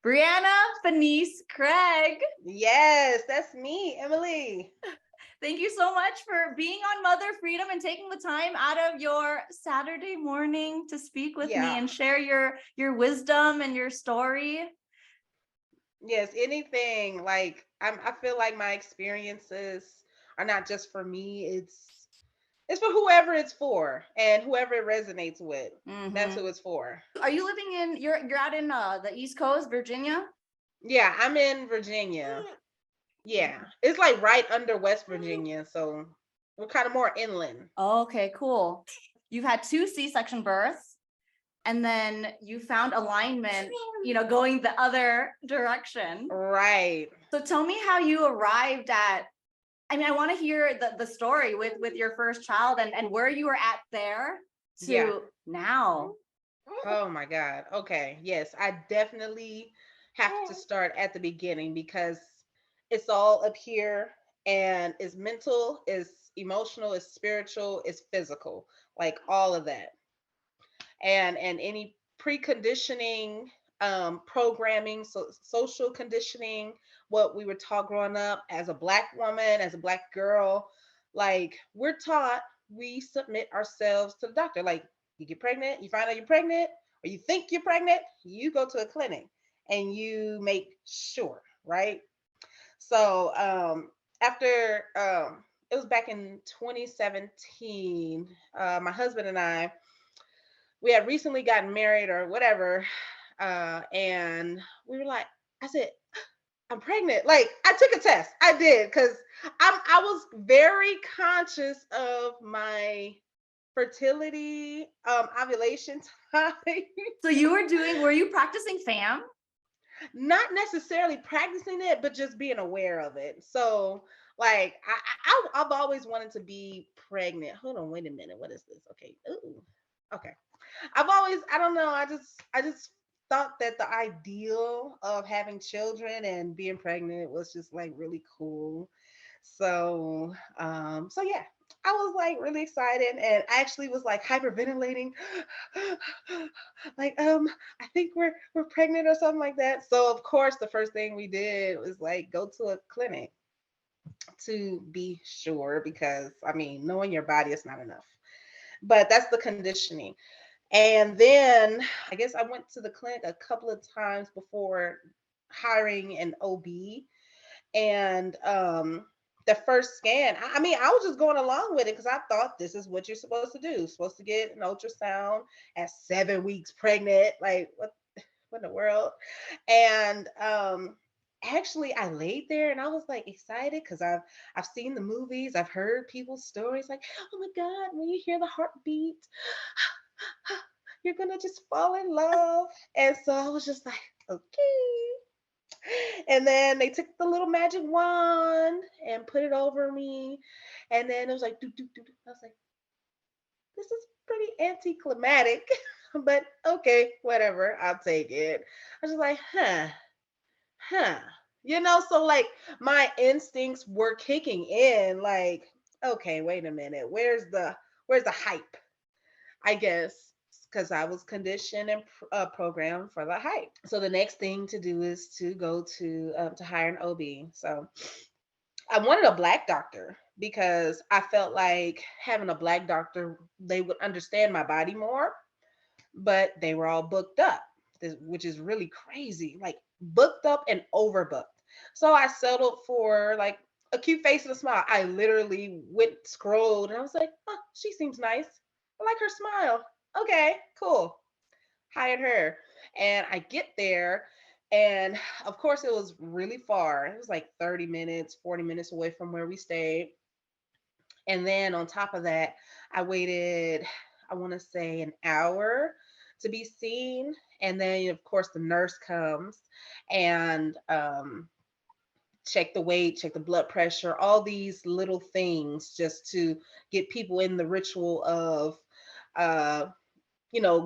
Brianna Phenice Craig. Yes, that's me, Emily. Thank you so much for being on Mother Freedom and taking the time out of your Saturday morning to speak with me and share your wisdom and your story. Yes, anything. Like I feel like my experiences are not just for me. It's for whoever it's for and whoever it resonates with. That's who it's for. Are you living in you're out in the East Coast, Virginia? Yeah, I'm in Virginia. Yeah, it's like right under West Virginia, so we're kind of more inland. Okay, cool. You've had 2 C-section births, and then you found alignment, going the other direction. Right. So tell me how you arrived at, I want to hear the story with your first child and where you were at there to now. Oh my God. Okay. Yes, I definitely have to start at the beginning because it's all up here and it's mental, it's emotional, it's spiritual, it's physical, like all of that. And any preconditioning, programming, so social conditioning, what we were taught growing up as a Black woman, as a Black girl, like we're taught we submit ourselves to the doctor. Like you get pregnant, you find out you're pregnant, or you think you're pregnant, you go to a clinic and you make sure, right? So after it was back in 2017, my husband and I, we had recently gotten married or whatever, and we were like, I said, I'm pregnant. Like I took a test. I did because I was very conscious of my fertility, ovulation time. So were you practicing FAM? Not necessarily practicing it, but just being aware of it. So like I've always wanted to be pregnant. Hold on, wait a minute. What is this? Okay. Ooh. Okay. I've always, I don't know, I just thought that the ideal of having children and being pregnant was just like really cool. So yeah, I was like really excited and I actually was like hyperventilating. Like, I think we're pregnant or something like that. So of course the first thing we did was like go to a clinic to be sure because I mean, knowing your body is not enough. But that's the conditioning. And then I guess I went to the clinic a couple of times before hiring an OB. And the first scan, I mean, I was just going along with it because I thought this is what you're supposed to do. You're supposed to get an ultrasound at 7 weeks pregnant. Like, what in the world? And actually I laid there and I was like excited because I've seen the movies, I've heard people's stories like, oh my God, when you hear the heartbeat, you're gonna just fall in love. And so I was just like, okay. And then they took the little magic wand and put it over me. And then it was like, doo, doo, doo, doo. I was like, this is pretty anticlimactic, but okay, whatever, I'll take it. I was just like, huh. So like my instincts were kicking in, like, okay, wait a minute, where's the hype? I guess because I was conditioned and programmed for the hype. So the next thing to do is to go to hire an OB. So I wanted a Black doctor because I felt like having a Black doctor, they would understand my body more, but they were all booked up, which is really crazy, like booked up and overbooked. So I settled for like a cute face and a smile. I literally went scrolled and I was like, oh, she seems nice. I like her smile. Okay, cool. Hired her. And I get there, and of course, it was really far. It was like 30 minutes, 40 minutes away from where we stayed. And then on top of that, I waited, I want to say an hour to be seen. And then, of course, the nurse comes and check the weight, check the blood pressure, all these little things just to get people in the ritual of uh,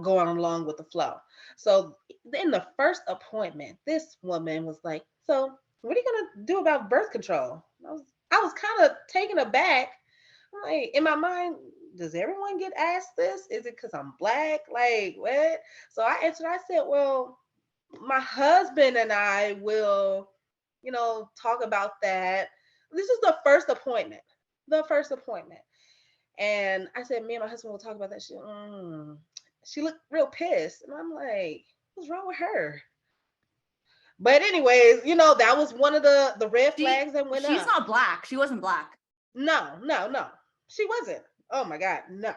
going along with the flow. So in the first appointment, this woman was like, "So, what are you gonna do about birth control?" I was kind of taken aback. I'm like, in my mind, does everyone get asked this? Is it because I'm Black? Like, what? So I answered. I said, "Well, my husband and I will, talk about that. This is the first appointment. The first appointment. And I said, me and my husband will talk about that. She looked real pissed. And I'm like, what's wrong with her? But anyways, that was one of the red flags that went up. She's not black. She wasn't black. No. She wasn't. Oh my God, no.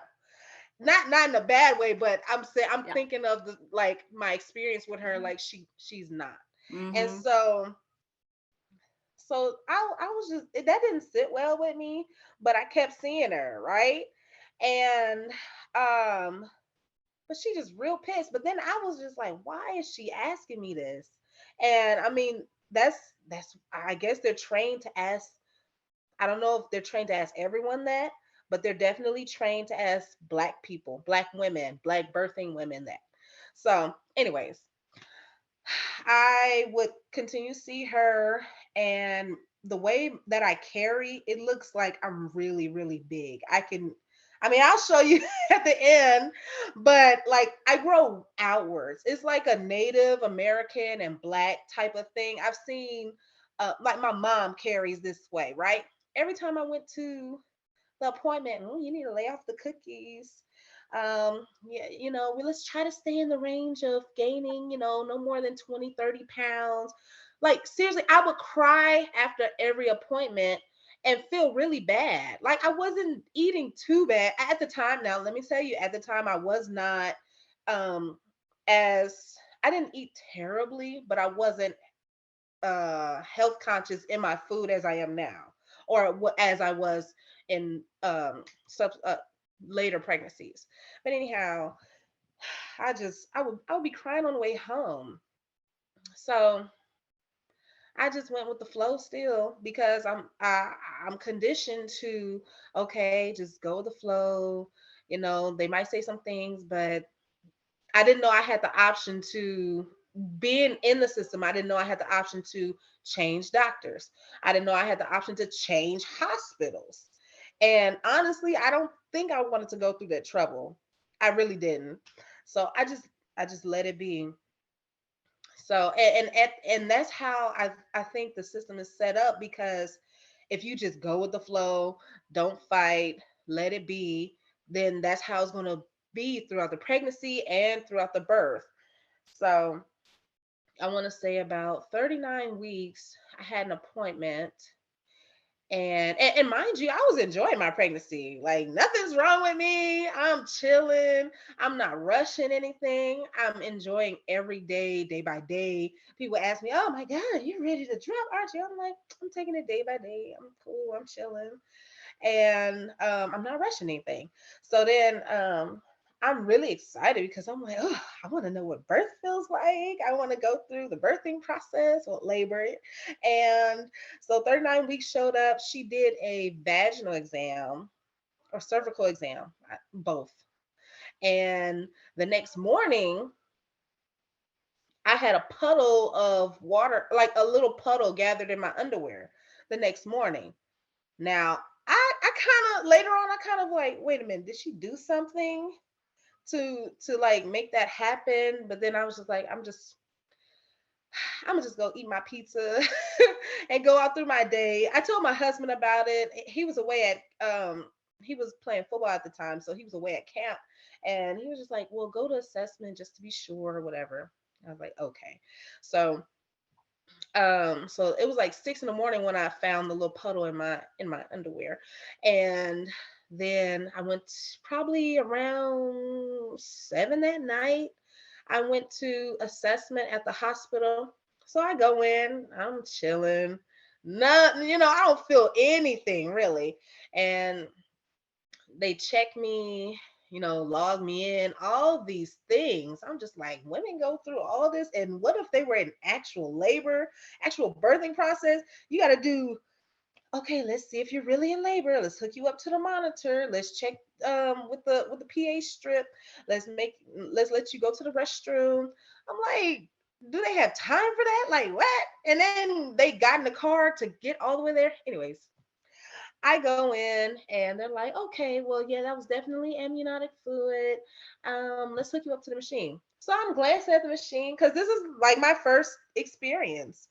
Not in a bad way, but I'm thinking of my experience with her, like she's not. Mm-hmm. And so I was just, that didn't sit well with me, but I kept seeing her, right? And but she just real pissed. But then I was just like, why is she asking me this? And I mean, that's I guess they're trained to ask. I don't know if they're trained to ask everyone that, but they're definitely trained to ask Black people, Black women, Black birthing women that. So anyways, I would continue to see her, and the way that I carry, it looks like I'm really, really big. I'll show you at the end, but I grow outwards. It's like a Native American and Black type of thing. I've seen, my mom carries this way, right? Every time I went to the appointment, you need to lay off the cookies. Let's try to stay in the range of gaining, no more than 20, 30 pounds. Seriously, I would cry after every appointment and feel really bad. I wasn't eating too bad at the time. Now, let me tell you, at the time I was not I didn't eat terribly, but I wasn't health conscious in my food as I am now, or as I was in later pregnancies. But anyhow, I would be crying on the way home. So I just went with the flow still, because I'm conditioned to, okay, just go with the flow. They might say some things, but I didn't know I had the option to, being in the system, I didn't know I had the option to change doctors. I didn't know I had the option to change hospitals. And honestly, I don't think I wanted to go through that trouble. I really didn't. So I just let it be. So and that's how I think the system is set up, because if you just go with the flow, don't fight, let it be, then that's how it's going to be throughout the pregnancy and throughout the birth. So I want to say about 39 weeks, I had an appointment. And mind you, I was enjoying my pregnancy. Nothing's wrong with me. I'm chilling. I'm not rushing anything. I'm enjoying every day, day by day. People ask me, "Oh my God, you're ready to drop, aren't you?" I'm like, I'm taking it day by day. I'm cool. I'm chilling, and I'm not rushing anything. So then I'm really excited, because I'm like, oh, I want to know what birth feels like. I want to go through the birthing process or labor. And so 39 weeks showed up. She did a vaginal exam or cervical exam, both. And the next morning, I had a puddle of water, like a little puddle gathered in my underwear the next morning. Now, I kind of, later on, I kind of like, wait a minute, did she do something to make that happen? But then I was just like, I'm gonna just go eat my pizza and go out through my day. I told my husband about it. He was away at he was playing football at the time, so he was away at camp, and he was just like, well, go to assessment just to be sure or whatever. I was like, okay. So so it was like 6 a.m. when I found the little puddle in my underwear. And then I went probably around 7 that night. I went to assessment at the hospital. So I go in, I'm chilling. Nothing, I don't feel anything really. And they check me, log me in, all these things. I'm just like, women go through all this. And what if they were in actual labor, actual birthing process? You got to do, okay, let's see if you're really in labor. Let's hook you up to the monitor. Let's check with the pH strip. Let's let you go to the restroom. I'm like, do they have time for that? Like what? And then they got in the car to get all the way there. Anyways, I go in and they're like, okay, well, yeah, that was definitely amniotic fluid. Let's hook you up to the machine. So I'm glancing at the machine because this is like my first experience.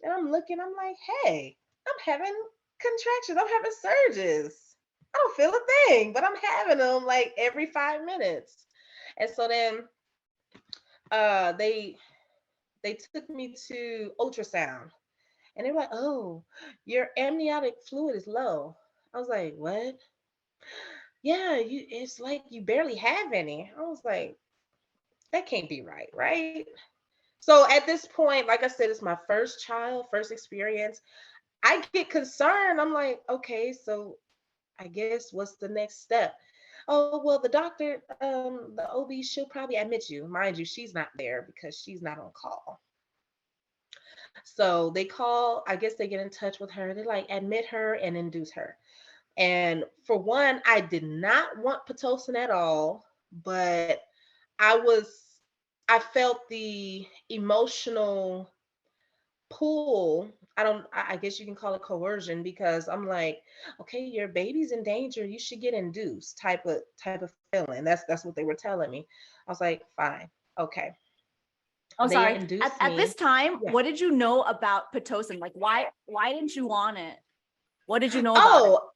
And I'm looking, I'm like, hey, I'm having contractions. I'm having surges. I don't feel a thing, but I'm having them like every 5 minutes. And so then uh they they took me to ultrasound and they were like, oh, your amniotic fluid is low. I was like, what? Yeah, it's like you barely have any. I was like, that can't be right, right? So at this point, like I said, it's my first child, first experience. I get concerned. I'm like, okay, so I guess what's the next step? Oh, well, the doctor, the OB, she'll probably admit you. Mind you, she's not there because she's not on call. So they call, I guess they get in touch with her. They like admit her and induce her. And for one, I did not want Pitocin at all, but I was, I felt the emotional pull. I guess you can call it coercion because I'm like, okay, your baby's in danger. You should get induced type of feeling. That's what they were telling me. I was like, fine, okay. Oh, They sorry. induced At me. this time, Yeah. what did you know about Pitocin? Like, why didn't you want it? What did you know about it? Oh,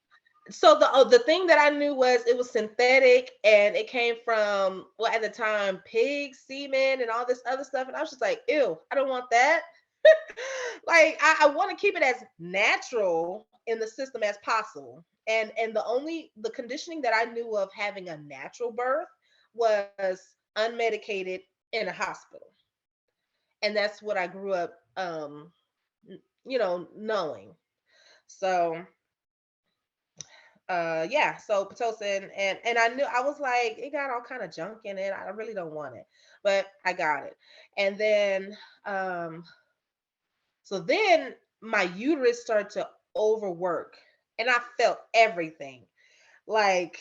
so the thing that I knew was it was synthetic and it came from, well, at the time, pig semen and all this other stuff. And I was just like, ew, I don't want that. Like I want to keep it as natural in the system as possible. And the conditioning that I knew of having a natural birth was unmedicated in a hospital. And that's what I grew up knowing. So yeah, so Pitocin, and I knew, I was like, it got all kind of junk in it. I really don't want it, but I got it. And then so then my uterus started to overwork and I felt everything. Like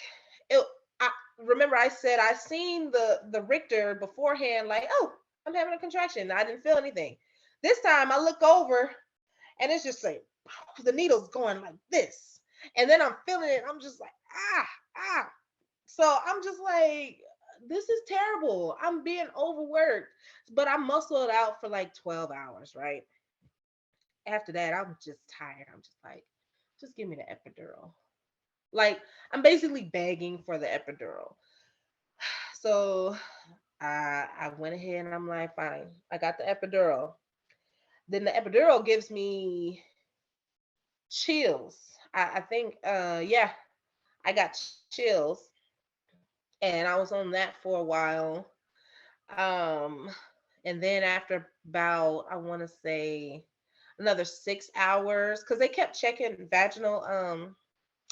it, I remember I said I seen the Richter beforehand, like, oh, I'm having a contraction. I didn't feel anything. This time I look over and it's just like the needle's going like this. And then I'm feeling it. I'm just like, ah. So I'm just like, this is terrible. I'm being overworked. But I muscled out for like 12 hours, right? After that, I'm just tired. I'm just like, just give me the epidural. Like, I'm basically begging for the epidural. So I went ahead and I'm like, fine, I got the epidural. Then the epidural gives me chills. I think, yeah, I got chills. And I was on that for a while. Um, and then after about, I want to say another 6 hours, because they kept checking vaginal,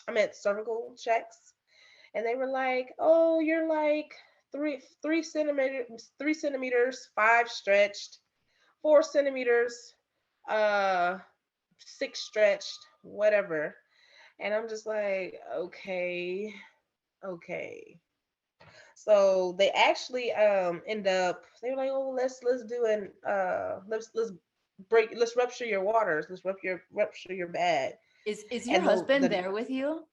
I meant cervical checks, and they were like, "Oh, you're like three centimeters, 5 stretched, 4 centimeters, uh, 6 stretched, whatever." And I'm just like, okay. So they actually end up, they were like, oh, let's do an let's rupture your waters, let's rupture your bag. Is your And husband the there with you?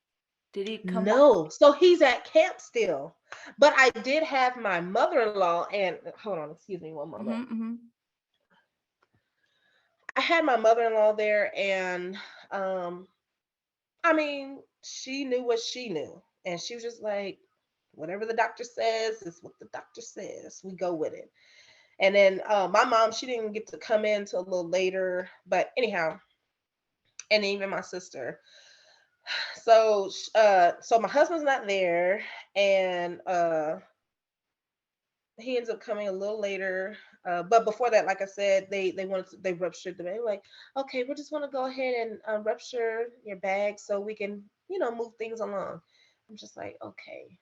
Did he come back? no, so he's at camp still. But I did have my mother-in-law, and hold on, excuse me one moment. Mm-hmm. I had my mother-in-law there, and um I mean, she knew what she knew. And she was just like, whatever the doctor says is what the doctor says. We go with it. And then my mom, she didn't get to come in till a little later. But anyhow, and even my sister. So my husband's not there, and he ends up coming a little later. But before that, like I said, they ruptured the bag. Like, okay, we just want to go ahead and rupture your bag so we can move things along. I'm just like, okay.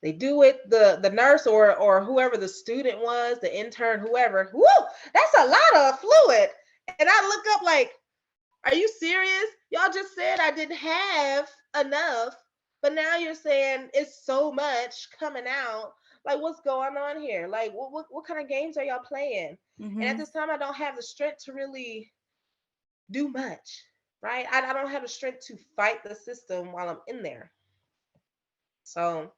They do it. The nurse or whoever the student was, the intern, whoever. Whoo, that's a lot of fluid. And I look up like, are you serious? Y'all just said I didn't have enough, but now you're saying it's so much coming out. Like, what's going on here? Like, what kind of games are y'all playing? And at Mm-hmm. this time, I don't have the strength to really do much. right? I don't have the strength to fight the system while I'm in there. So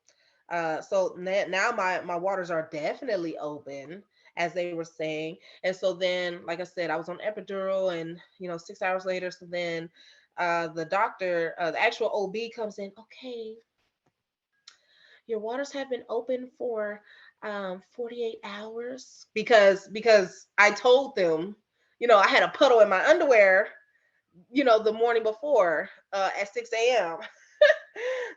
now my waters are definitely open, as they were saying. And so then, like I said, I was on epidural, and 6 hours later, so then the doctor, the actual OB comes in. Okay, your waters have been open for 48 hours, because I told them, I had a puddle in my underwear, the morning before, at 6 a.m.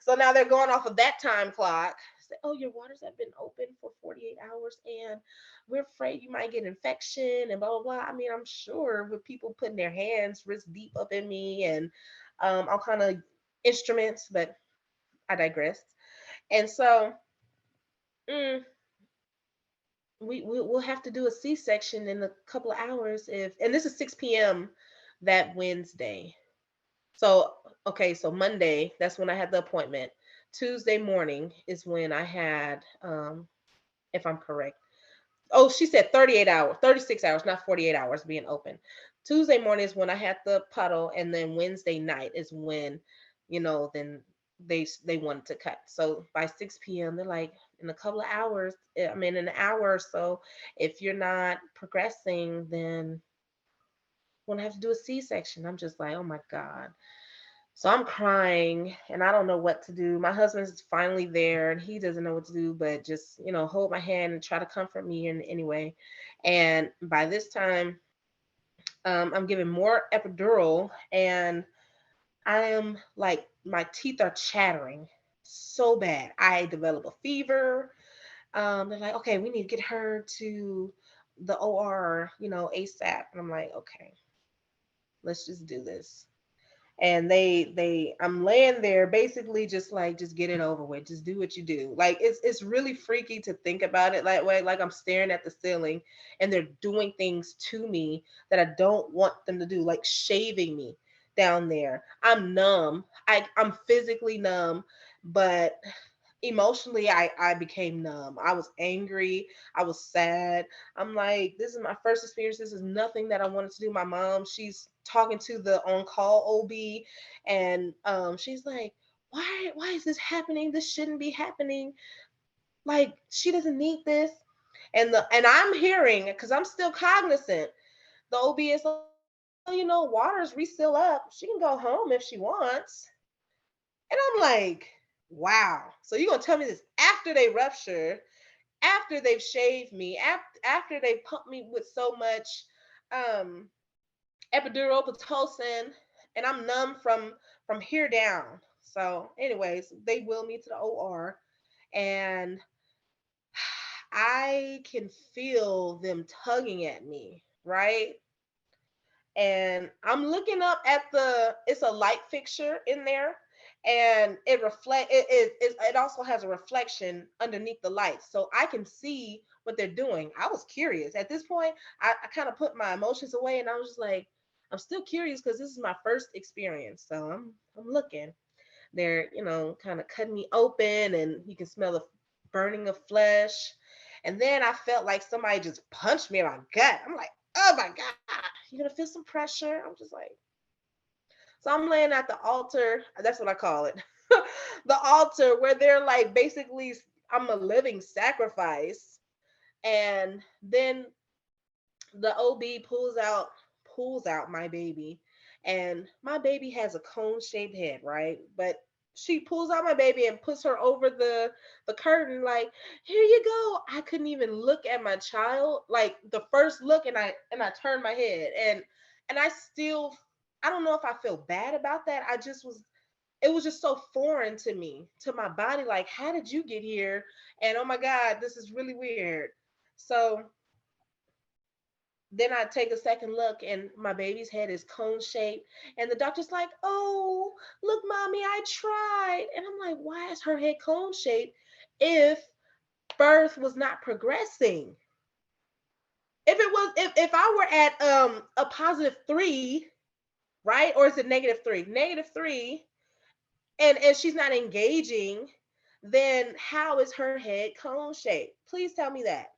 So now they're going off of that time clock. Say, oh, your waters have been open for 48 hours, and we're afraid you might get infection and blah, blah, blah. I mean, I'm sure with people putting their hands wrist deep up in me, and all kind of instruments, but I digress. And so mm, we'll have to do a C-section in a couple of hours, and this is 6 p.m. that Wednesday. So, okay, so Monday, that's when I had the appointment. Tuesday morning is when I had, if I'm correct. Oh, she said 38 hours, 36 hours, not 48 hours being open. Tuesday morning is when I had the puddle, and then Wednesday night is when, then they wanted to cut. So by 6 p.m., they're like, in a couple of hours, I mean, in an hour or so, if you're not progressing, then we're gonna have to do a C-section. I'm just like, oh my God. So I'm crying, and I don't know what to do. My husband's finally there, and he doesn't know what to do, but just, hold my hand and try to comfort me in any way. And by this time, I'm giving more epidural, and I am like, my teeth are chattering so bad. I develop a fever. They're like, okay, we need to get her to the OR, ASAP. And I'm like, okay, let's just do this. And I'm laying there basically just like, just get it over with, just do what you do. Like, it's really freaky to think about it that way. Like, I'm staring at the ceiling, and they're doing things to me that I don't want them to do, like shaving me down there. I'm numb. I'm physically numb, but emotionally, I became numb. I was angry. I was sad. I'm like, this is my first experience. This is nothing that I wanted to do. My mom, she's talking to the on-call OB, and she's like, why is this happening? This shouldn't be happening. Like, she doesn't need this. And I'm hearing, because I'm still cognizant, the OB is like, well, waters refill up. She can go home if she wants. And I'm like, wow. So you're gonna tell me this after they ruptured, after they've shaved me, after they pumped me with so much um epidural pitocin, and I'm numb from here down. So, anyways, they wheeled me to the OR, and I can feel them tugging at me, right? And I'm looking up at it's a light fixture in there, and it also has a reflection underneath the lights, so I can see what they're doing. I was curious at this point. I kind of put my emotions away, and I was just like, I'm still curious because this is my first experience. So I'm looking. They're, kind of cutting me open, and you can smell the burning of flesh. And then I felt like somebody just punched me in my gut. I'm like, oh my God, you're gonna feel some pressure. I'm just like, so I'm laying at the altar. That's what I call it. The altar, where they're like, basically, I'm a living sacrifice. And then the OB pulls out my baby, and my baby has a cone-shaped head, right? But she pulls out my baby and puts her over the curtain, like, here you go. I couldn't even look at my child, like the first look, and I turned my head, and I don't know if I feel bad about that. It was just so foreign to me, to my body. Like, how did you get here? And oh my God, this is really weird. So then I take a second look, and my baby's head is cone shaped. And the doctor's like, oh, look, mommy, I tried. And I'm like, why is her head cone shaped if birth was not progressing? If I were at a +3, right? Or is it -3? -3, and she's not engaging, then how is her head cone shaped? Please tell me that.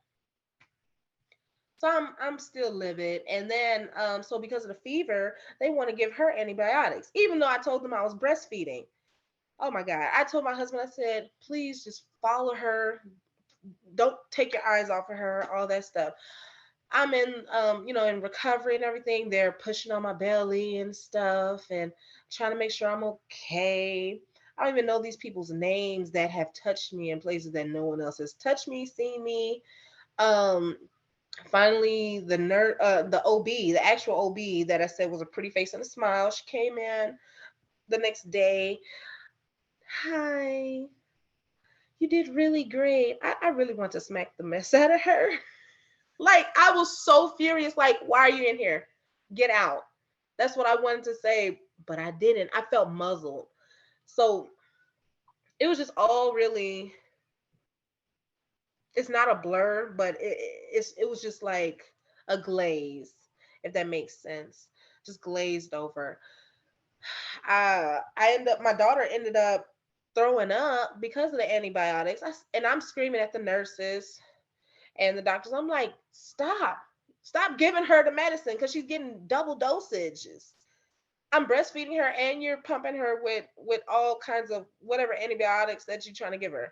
So I'm still livid. And then so because of the fever, they want to give her antibiotics, even though I told them I was breastfeeding. Oh my God. I told my husband, I said, please just follow her. Don't take your eyes off of her, all that stuff. I'm in in recovery and everything. They're pushing on my belly and stuff and trying to make sure I'm okay. I don't even know these people's names that have touched me in places that no one else has touched me, seen me. Um Finally the OB, the actual OB that I said was a pretty face and a smile, she came in the next day. Hi, you did really great. I really want to smack the mess out of her. Like, I was so furious. Like, why are you in here? Get out. That's what I wanted to say, but I didn't. I felt muzzled. So it was just all really, it's not a blur, but it was just like a glaze, if that makes sense. Just glazed over. My daughter ended up throwing up because of the antibiotics. And I'm screaming at the nurses and the doctors. I'm like, stop giving her the medicine because she's getting double dosages. I'm breastfeeding her and you're pumping her with all kinds of whatever antibiotics that you're trying to give her.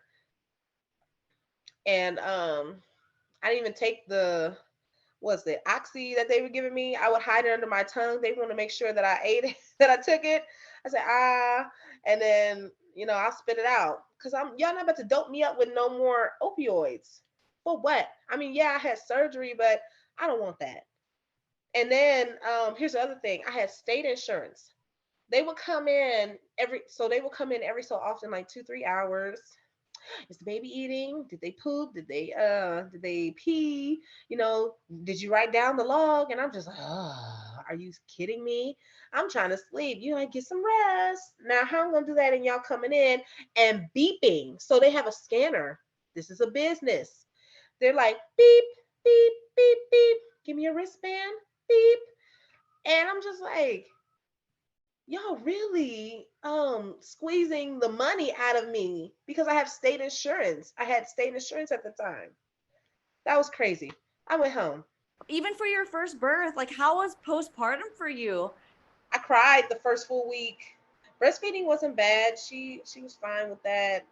And I didn't even take the what's the oxy that they were giving me. I would hide it under my tongue. They want to make sure that I ate it, that I took it. I said and then I'll spit it out because y'all not about to dope me up with no more opioids. For what? I mean, yeah, I had surgery, but I don't want that. And then here's the other thing: I had state insurance. They would come in every so often, like 2-3 hours. Is the baby eating? Did they poop? Did they pee? Did you write down the log? And I'm just like, oh, are you kidding me? I'm trying to sleep. Get some rest. Now, how I'm gonna do that and y'all coming in and beeping? So they have a scanner. This is a business. They're like, beep, beep, beep, beep. Give me a wristband. Beep. And I'm just like, y'all really squeezing the money out of me because I have state insurance. I had state insurance at the time. That was crazy. I went home. Even for your first birth, like how was postpartum for you? I cried the first full week. Breastfeeding wasn't bad. She was fine with that.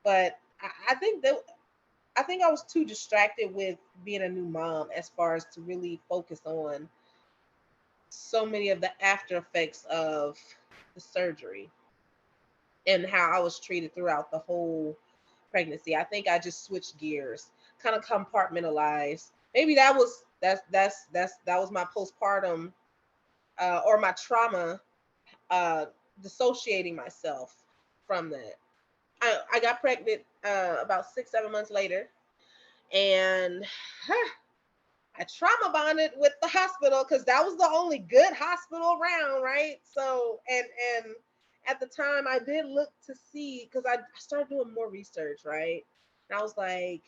But I think I was too distracted with being a new mom as far as to really focus on so many of the after effects of the surgery and how I was treated throughout the whole pregnancy. I think I just switched gears, kind of compartmentalized. Maybe that was my postpartum or my trauma, uh, dissociating myself from that. I got pregnant about 6-7 months later, and I trauma bonded with the hospital because that was the only good hospital around, right? So and at the time I did look to see because I started doing more research, right? And I was like,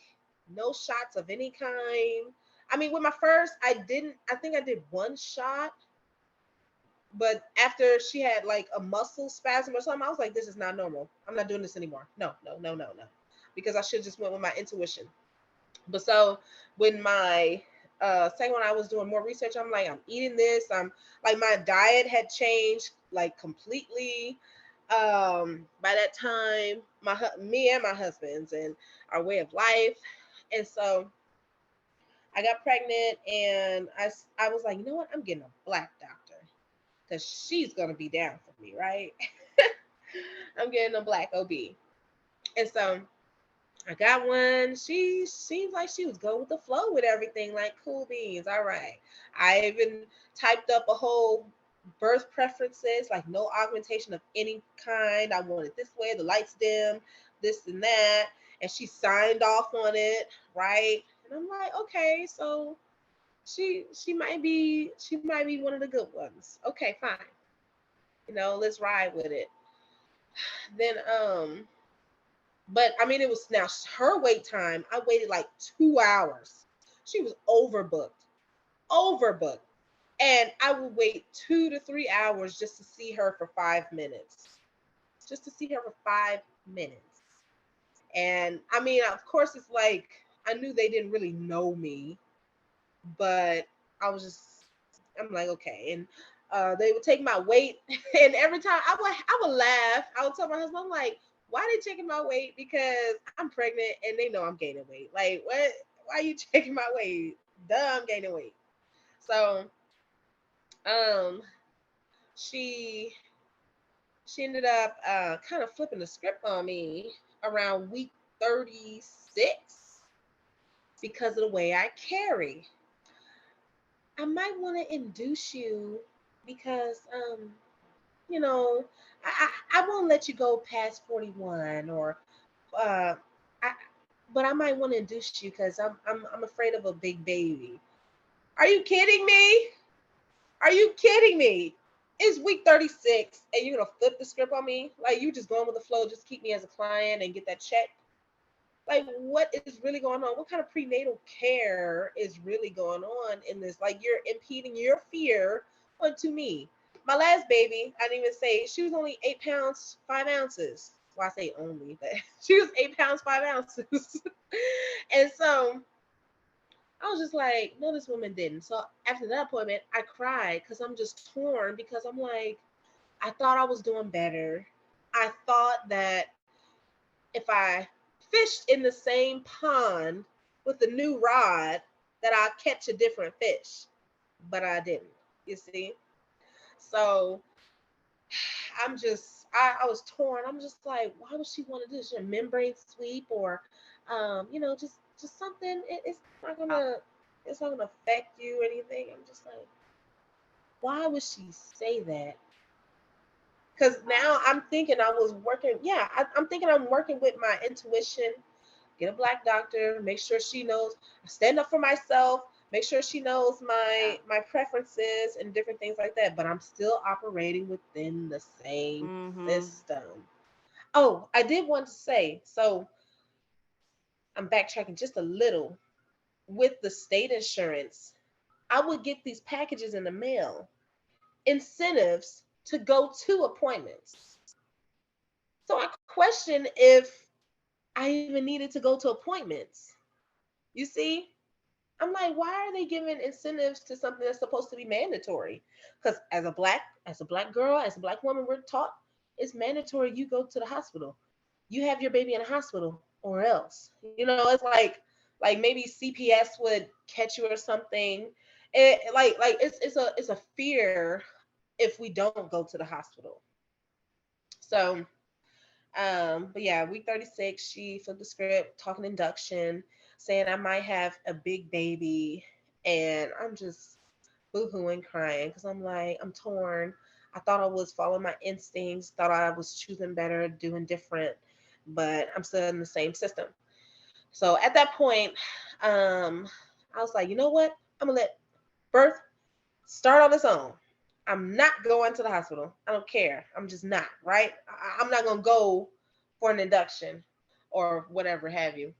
no shots of any kind. I mean, with my first, I think I did one shot, but after she had like a muscle spasm or something, I was like, this is not normal. I'm not doing this anymore. No, no, no, no, no. Because I should just went with my intuition. But so when my second one, I was doing more research. I'm like, I'm eating this. I'm like, my diet had changed like completely. By that time, me and my husband's and our way of life, and so I got pregnant, and I was like, you know what? I'm getting a black doctor because she's gonna be down for me, right? I'm getting a black OB, and so I got one. She seems like she was going with the flow with everything, like cool beans. All right. I even typed up a whole birth preferences, like no augmentation of any kind. I want it this way, the lights dim, this and that. And she signed off on it, right? And I'm like, okay, so she might be one of the good ones. Okay, fine. Let's ride with it. Then but I mean, it was now her wait time. I waited like 2 hours. She was overbooked. And I would wait 2 to 3 hours just to see her for 5 minutes, just to see her for 5 minutes. And I mean, of course, it's like I knew they didn't really know me, but I'm like, okay. And they would take my weight, and every time I would laugh. I would tell my husband, I'm like, why are they checking my weight? Because I'm pregnant and they know I'm gaining weight. Like, what? Why are you checking my weight? Duh, I'm gaining weight. So, um, she ended up kind of flipping the script on me around week 36 because of the way I carry. I might want to induce you because you know, I won't let you go past 41 or uh I but I might want to induce you because I'm afraid of a big baby. Are you kidding me? Are you kidding me? It's week 36 and you're gonna flip the script on me? Like, you just going with the flow, just keep me as a client and get that check? Like, what is really going on? What kind of prenatal care is really going on in this? Like, you're impeding your fear onto me. My last baby, I didn't even say, she was only 8 pounds 5 ounces. Well, I say only, but she was 8 pounds 5 ounces. And so I was just like, no, this woman didn't. So after that appointment, I cried because I'm just torn, because I'm like, I thought I was doing better. I thought that if I fished in the same pond with the new rod, that I'd catch a different fish, but I didn't, you see? So I was torn. I'm just like, why would she want to do this? A membrane sweep, or, just something. It's not gonna affect you or anything. I'm just like, why would she say that? Because now I'm thinking I was working. Yeah, I'm thinking I'm working with my intuition. Get a Black doctor. Make sure she knows. Stand up for myself. Make sure she knows my preferences and different things like that. But I'm still operating within the same system. Oh, I did want to say, so I'm backtracking just a little. With the state insurance, I would get these packages in the mail, incentives to go to appointments. So I question if I even needed to go to appointments. You see? I'm like, why are they giving incentives to something that's supposed to be mandatory? Because as a black girl, as a black woman, we're taught it's mandatory you go to the hospital. You have your baby in a hospital or else. It's like maybe CPS would catch you or something. It's a fear if we don't go to the hospital. So but yeah, week 36, she flipped the script, talking induction, saying I might have a big baby. And I'm just boohooing, crying, because I'm like, I'm torn. I thought I was following my instincts, thought I was choosing better, doing different, but I'm still in the same system. So at that point, I was like, you know what? I'm going to let birth start on its own. I'm not going to the hospital. I don't care. I'm just not, right? I'm not going to go for an induction or whatever have you.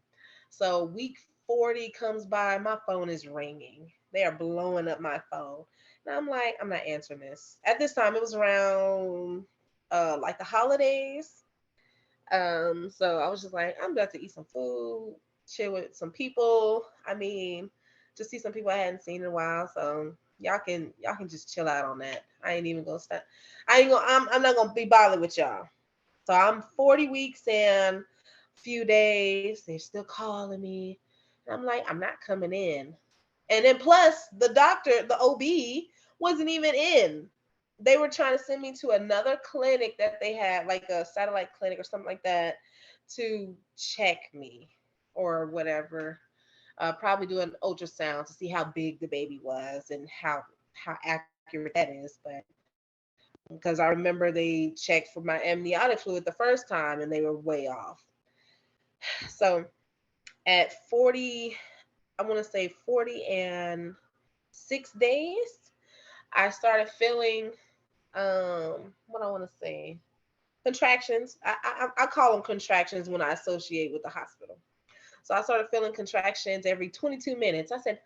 So week 40 comes by, my phone is ringing. They are blowing up my phone. And I'm like, I'm not answering this. At this time, it was around like the holidays. So I was just like, I'm about to eat some food, chill with some people. I mean, just see some people I hadn't seen in a while. So y'all can just chill out on that. I ain't even gonna stop. I'm not gonna be bothered with y'all. So I'm 40 weeks and a few days. They're still calling me. And I'm like, I'm not coming in. And then plus the doctor, the OB, wasn't even in. They were trying to send me to another clinic that they had, like a satellite clinic or something like that, to check me or whatever. Probably do an ultrasound to see how big the baby was and how accurate that is. But because I remember they checked for my amniotic fluid the first time and they were way off. So at 40, I want to say 40 and 6 days, I started feeling what I want to say, contractions. I call them contractions when I associate with the hospital. So I started feeling contractions every 22 minutes. I said,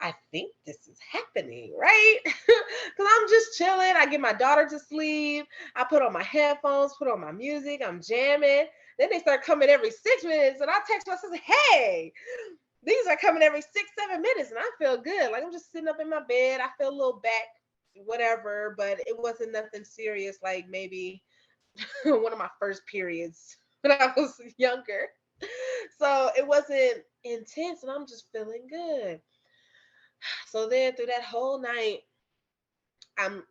I think this is happening, right? Because I'm just chilling. I get my daughter to sleep. I put on my headphones, put on my music. I'm jamming. Then they start coming every 6 minutes. And I text my sister, hey, these are coming every 6-7 minutes, and I feel good. Like I'm just sitting up in my bed. I feel a little back, whatever, but it wasn't nothing serious. Like maybe one of my first periods when I was younger. So it wasn't intense, and I'm just feeling good. So then through that whole night, I'm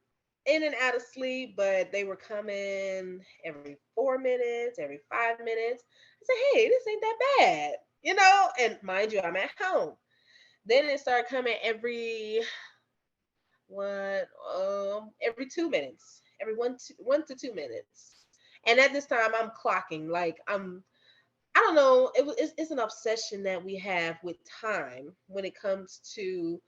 in and out of sleep, but they were coming every 4 minutes, every 5 minutes. I said, hey, this ain't that bad, And mind you, I'm at home. Then it started coming every 2 minutes, every 1 to 2 minutes. And at this time, I'm clocking. Like I don't know. It's an obsession that we have with time when it comes to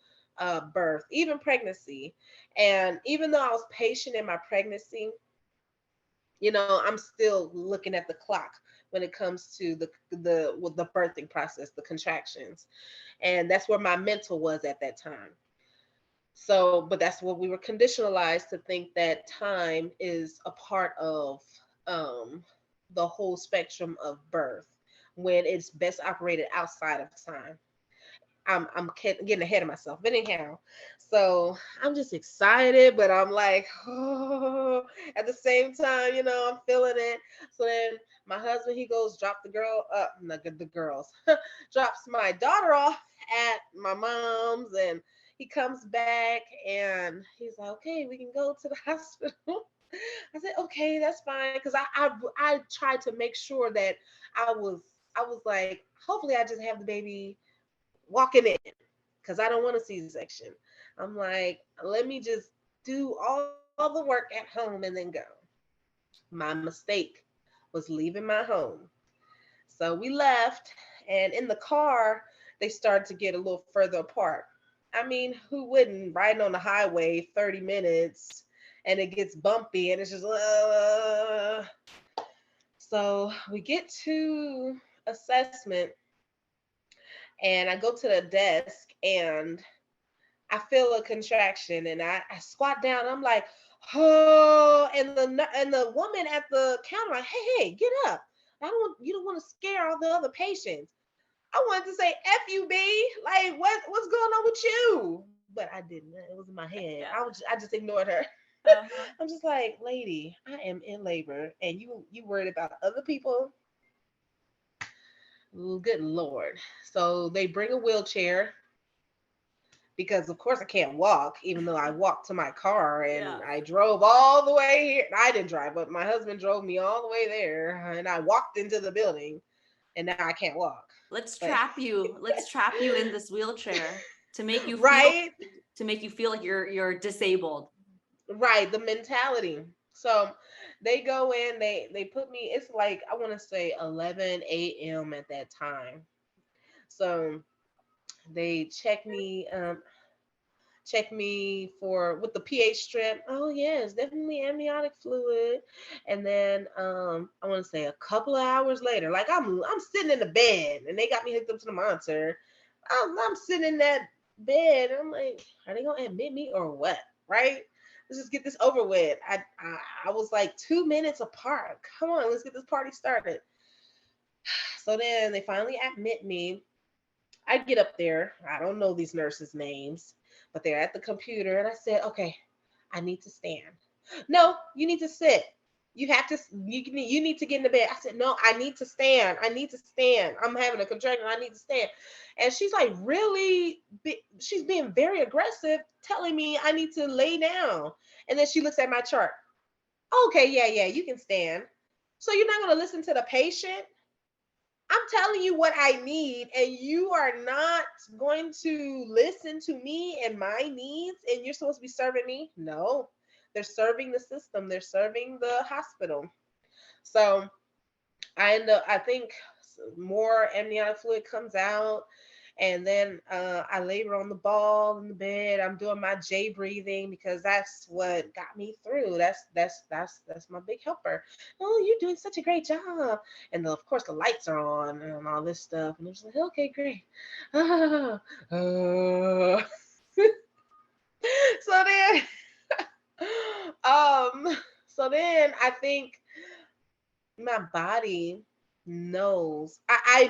birth, even pregnancy. And even though I was patient in my pregnancy, I'm still looking at the clock when it comes to the birthing process, the contractions, and that's where my mental was at that time. So, but that's what we were conditionalized to think, that time is a part of the whole spectrum of birth, when it's best operated outside of time. I'm getting ahead of myself, but anyhow, so I'm just excited, but I'm like, oh, at the same time, I'm feeling it. So then my husband, he goes drop the girl up, not the girls, drops my daughter off at my mom's, and he comes back and he's like, okay, we can go to the hospital. I said, okay, that's fine, because I tried to make sure that I was I was like, hopefully I just have the baby walking in, because I don't want a C-section. I'm like, let me just do all the work at home and then go. My mistake was leaving my home. So we left, and in the car, they started to get a little further apart. I mean, who wouldn't, riding on the highway 30 minutes and it gets bumpy and it's just, So we get to assessment, and I go to the desk and I feel a contraction, and I squat down. I'm like, oh, and the woman at the counter like, hey, get up. You don't want to scare all the other patients. I wanted to say F you, B. Like, what's going on with you? But I didn't. It was in my head. I just ignored her. Uh-huh. I'm just like, lady, I am in labor, and you worried about other people. Good Lord. So they bring a wheelchair, because of course I can't walk, even though I walked to my car, and I drove all the way here. I didn't drive, but my husband drove me all the way there, and I walked into the building, and now I can't walk. Let's trap you in this wheelchair to make you right feel, to make you feel like you're disabled. Right, the mentality. So they go in, they put me, it's like, I want to say 11 a.m. at that time. So they check me for with the pH strip. Oh yeah, it's definitely amniotic fluid. And then I want to say a couple of hours later, like I'm sitting in the bed, and they got me hooked up to the monitor. I'm sitting in that bed, and I'm like, are they gonna admit me or what? Right? Let's just get this over with. I was like 2 minutes apart. Come on, let's get this party started. So then they finally admit me. I get up there. I don't know these nurses' names, but they're at the computer, and I said, okay, I need to stand. No, you need to sit. You have to, you need to get in the bed. I said, no, I need to stand. I need to stand. I'm having a contraction. I need to stand. And she's like, really, she's being very aggressive, telling me I need to lay down. And then she looks at my chart. Okay, yeah, you can stand. So you're not going to listen to the patient? I'm telling you what I need, and you are not going to listen to me and my needs, and you're supposed to be serving me? No, they're serving the system. They're serving the hospital. So I think more amniotic fluid comes out, and then I labor on the ball in the bed. I'm doing my J breathing, because that's what got me through. That's my big helper. Oh, you're doing such a great job. And of course the lights are on and all this stuff. And I'm just like, okay, great. So then, so then I think my body knows. I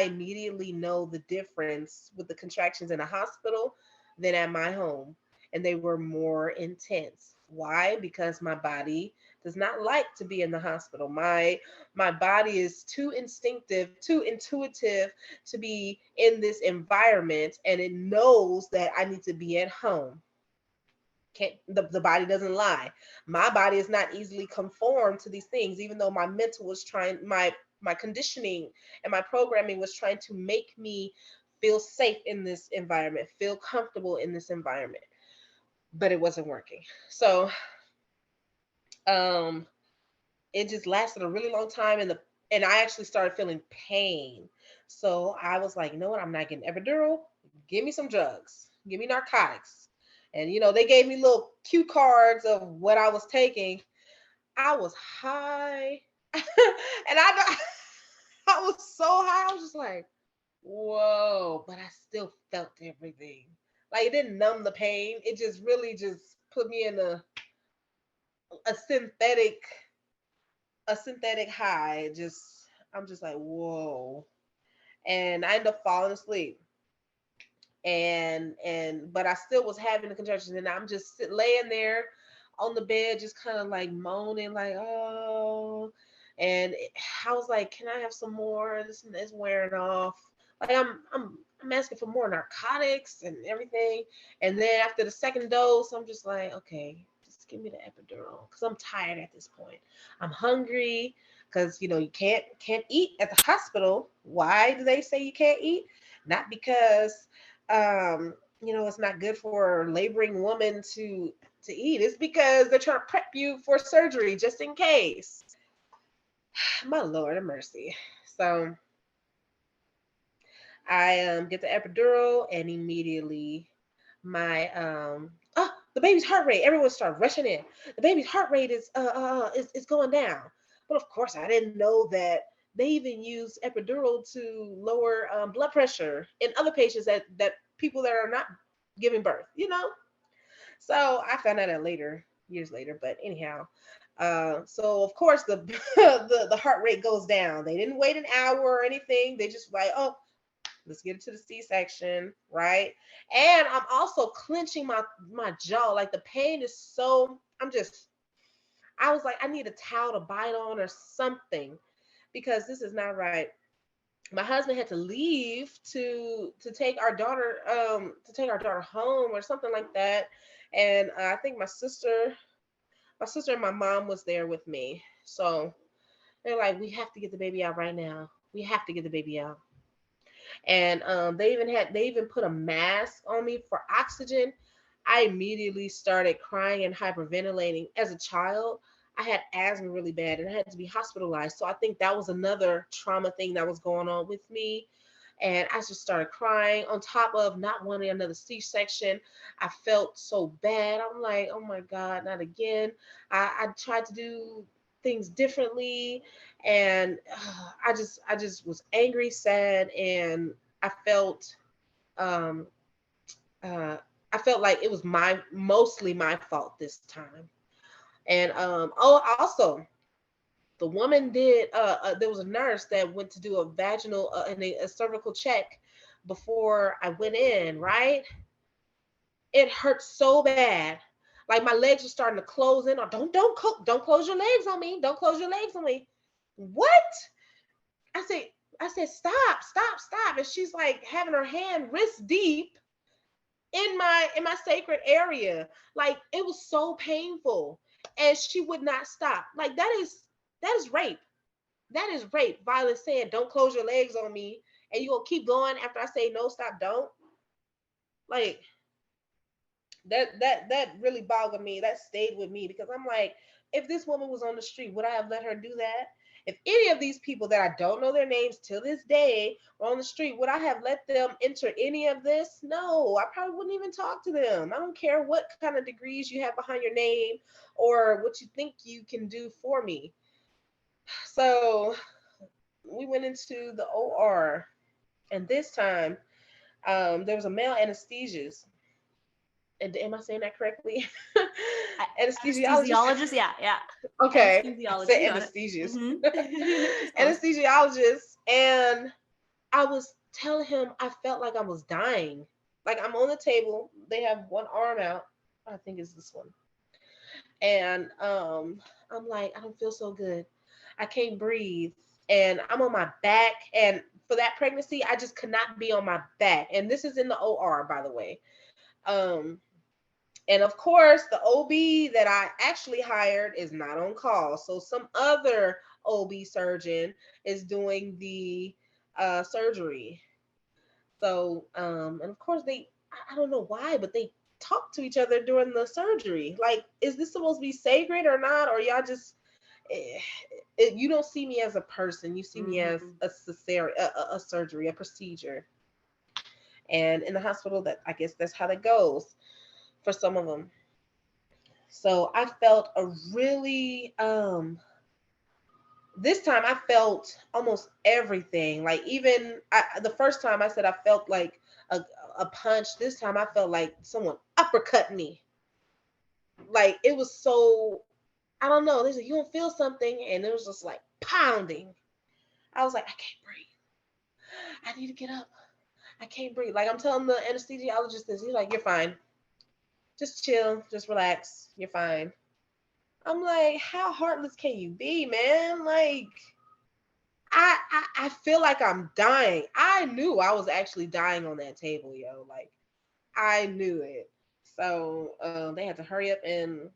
immediately know the difference with the contractions in a hospital than at my home, and they were more intense. Why? Because my body does not like to be in the hospital. My body is too instinctive, too intuitive to be in this environment, and it knows that I need to be at home. Can't the body doesn't lie. My body is not easily conformed to these things, even though my mental was trying, my conditioning and my programming was trying to make me feel safe in this environment, feel comfortable in this environment, but it wasn't working. So um it just lasted a really long time, and I actually started feeling pain. So I was like, you know what, I'm not getting epidural. Give me some drugs, give me narcotics. And they gave me little cue cards of what I was taking. I was high. And I was so high. I was just like, whoa, but I still felt everything. Like, it didn't numb the pain. It just really just put me in a synthetic a synthetic high. Just I'm just like, whoa. And I ended up falling asleep. And but I still was having the contractions, and I'm just laying there on the bed, just kind of like moaning, like, oh. And I was like, can I have some more? This is wearing off. Like, I'm asking for more narcotics and everything. And then after the second dose, I'm just like, okay, just give me the epidural, because I'm tired at this point. I'm hungry, because you can't eat at the hospital. Why do they say you can't eat? Not because it's not good for laboring women to eat. It's because they're trying to prep you for surgery just in case. My Lord of mercy. So I get the epidural, and immediately my the baby's heart rate. Everyone started rushing in. The baby's heart rate is going down. But of course, I didn't know that they even use epidural to lower blood pressure in other patients, that people that are not giving birth. So I found out that later, years later. But anyhow, so of course the the heart rate goes down. They didn't wait an hour or anything. They just like, oh, let's get into the C-section, right? And I'm also clenching my jaw. Like, the pain is so. I was like, I need a towel to bite on or something, because this is not right. My husband had to leave to take our daughter home or something like that. And I think my sister and my mom was there with me. So they're like, we have to get the baby out right now. We have to get the baby out. And they even put a mask on me for oxygen. I immediately started crying and hyperventilating. As a child, I had asthma really bad, and I had to be hospitalized. So I think that was another trauma thing that was going on with me. And I just started crying on top of not wanting another C-section. I felt so bad. I'm like, oh my God, not again. I tried to do things differently, and I just was angry, sad, and I felt um uh I felt like it was mostly my fault this time. And also, the woman did there was a nurse that went to do a vaginal and a cervical check before I went in, right? It hurt so bad. Like, my legs were starting to close in. Or don't close your legs on me. Don't close your legs on me. What? I said I said, stop, stop, stop. And she's like having her hand wrist deep in my sacred area. Like, it was so painful. And she would not stop. Like, that is rape. That is rape. Violence, saying, don't close your legs on me. And you gonna keep going after I say no, stop, don't. Like, that really bothered me. That stayed with me, because I'm like, if this woman was on the street, would I have let her do that? If any of these people that I don't know their names till this day were on the street, would I have let them enter any of this? No, I probably wouldn't even talk to them. I don't care what kind of degrees you have behind your name or what you think you can do for me. So we went into the OR, and this time there was a male anesthesiologist, am I saying that correctly? Anesthesiologist. Yeah. Okay. I Anesthesiologist. said You got it. anesthesiologist. It's close. Anesthesiologist. And I was telling him I felt like I was dying. Like I'm on the table. They have one arm out. I think it's this one. And I'm like, I don't feel so good. I can't breathe. And I'm on my back. And for that pregnancy, I just could not be on my back. And this is in the OR, by the way. Um, and of course, the OB that I actually hired is not on call. So some other OB surgeon is doing the surgery. So, and of course, I don't know why, but they talk to each other during the surgery. Like, is this supposed to be sacred or not? Or y'all just, you don't see me as a person. You see me as a cesarean, a surgery, a procedure. And in the hospital, that I guess that's how that goes for some of them. So I felt a really this time I felt almost everything. Like even the first time I said I felt like a punch. This time I felt like someone uppercut me. Like it was so, I don't know. They said you don't feel something, and it was just like pounding. I was like, I can't breathe. I need to get up. I can't breathe. Like I'm telling the anesthesiologist this. He's like, you're fine. Just chill. Just relax. You're fine. I'm like, how heartless can you be, man? Like, I feel like I'm dying. I knew I was actually dying on that table, yo. Like, I knew it. So they had to hurry up and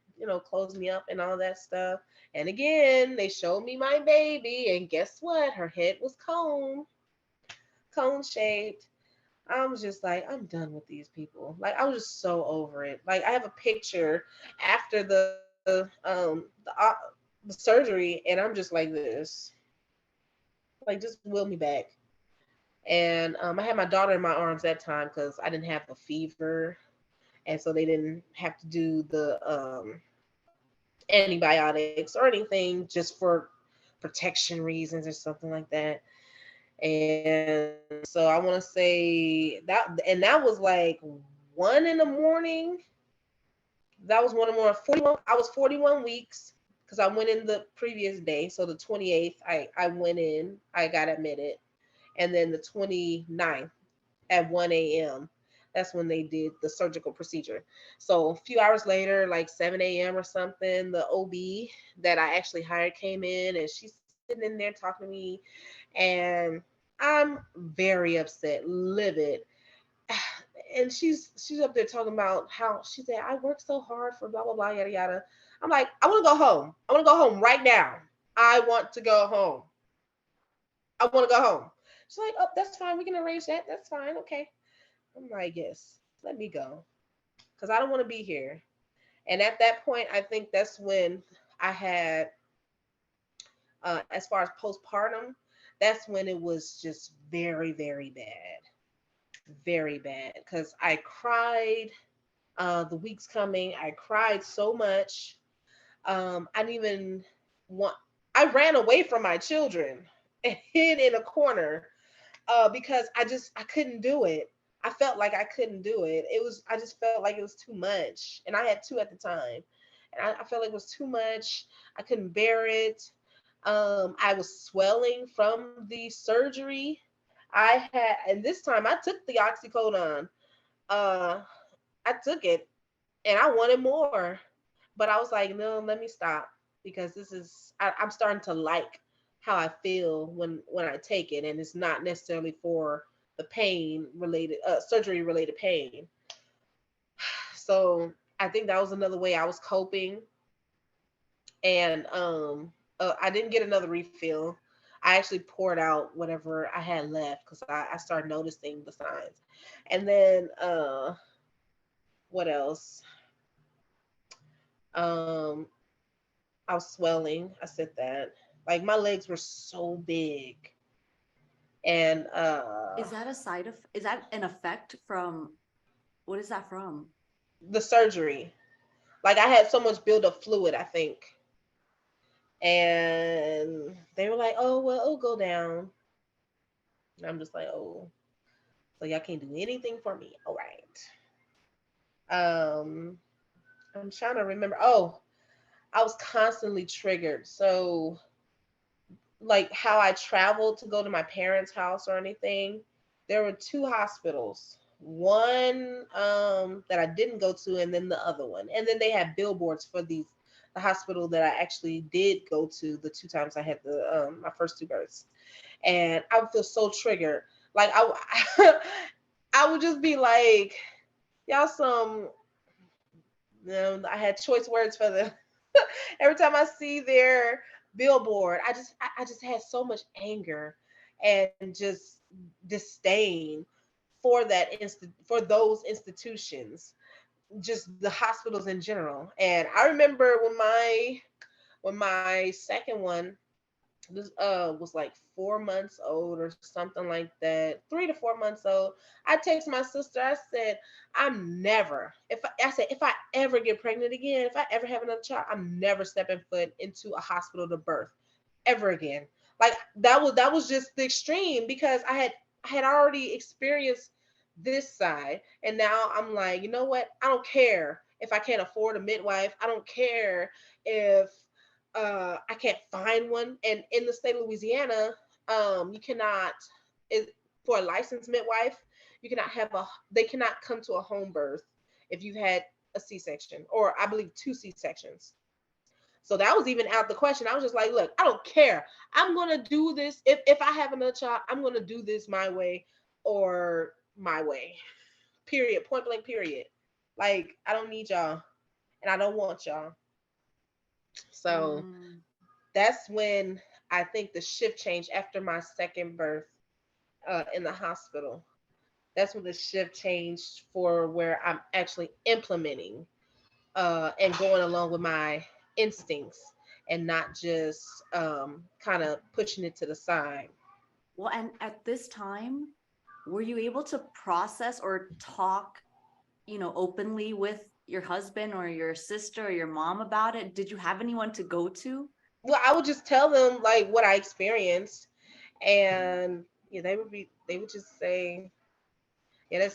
close me up and all that stuff. And again, they showed me my baby, and guess what? Her head was cone shaped. I was just like, I'm done with these people. Like, I was just so over it. Like, I have a picture after the surgery, and I'm just like this. Like, just wheel me back. And I had my daughter in my arms that time because I didn't have the fever, and so they didn't have to do the antibiotics or anything just for protection reasons or something like that. And so I want to say that, and that was like 1 in the morning. That was 1 in the morning. 41. I was 41 weeks because I went in the previous day. So the 28th, I went in. I got admitted, and then the 29th at 1 a.m. That's when they did the surgical procedure. So a few hours later, like 7 a.m. or something, the OB that I actually hired came in, and she's sitting in there talking to me, and I'm very upset, livid. And she's up there talking about how she said, I worked so hard for blah blah blah yada yada. I'm like, I want to go home. I want to go home right now. I want to go home. I want to go home. She's like, oh, that's fine. We can arrange that. That's fine. Okay. I'm like, yes, let me go. Because I don't want to be here. And at that point, I think that's when I had, as far as postpartum, that's when it was just very, very bad. Very bad. Because I cried the weeks coming. I cried so much. I didn't even want, I ran away from my children and hid in a corner because I couldn't do it. I felt like I couldn't do it. I just felt like it was too much. And I had two at the time. And I felt like it was too much. I couldn't bear it. I was swelling from the surgery. And this time I took the oxycodone. Uh, I took it and I wanted more. But I was like, no, let me stop because I'm starting to like how I feel when I take it, and it's not necessarily for the pain related, surgery related pain. So I think that was another way I was coping. And I didn't get another refill. I actually poured out whatever I had left because I started noticing the signs. And then what else? Um, I was swelling. I said that. Like my legs were so big. And Is that a is that an effect from, what is that from? the surgery. Like I had so much buildup fluid, I think. And they were like, oh, well, it'll go down. And I'm just like, oh, so y'all can't do anything for me. All right. Um, I'm trying to remember. Oh, I was constantly triggered. So, like how I traveled to go to my parents' house or anything, there were two hospitals. One that I didn't go to, and then the other one. And then they had billboards for the hospital that I actually did go to the two times I had the my first two births. And I would feel so triggered. Like I would just be like, y'all some I had choice words for them. Every time I see their billboard, I just had so much anger and just disdain for for those institutions, just the hospitals in general. And I remember when my second one was like 4 months old or something like that, 3 to 4 months old. I texted my sister. I said, I'm never, I said, if I ever get pregnant again, if I ever have another child, I'm never stepping foot into a hospital to birth ever again. Like that was just the extreme, because I had already experienced this side, and now I'm like, you know what? I don't care if I can't afford a midwife. I don't care if I can't find one. And in the state of Louisiana, you cannot, it, for a licensed midwife, you cannot they cannot come to a home birth if you've had a C-section, or I believe two C-sections. So that was even out the question. I was just like, look, I don't care. I'm gonna do this. If I have another child, I'm gonna do this my way or my way. Period. Point blank. Period. Like, I don't need y'all, and I don't want y'all. So Mm. that's when I think the shift changed after my second birth in the hospital. That's when the shift changed for where I'm actually implementing and going along with my instincts, and not just kind of pushing it to the side. Well, and at this time, were you able to process or talk, openly with your husband or your sister or your mom about it? Did you have anyone to go to? Well, I would just tell them like what I experienced, and yeah, they would just say, yeah,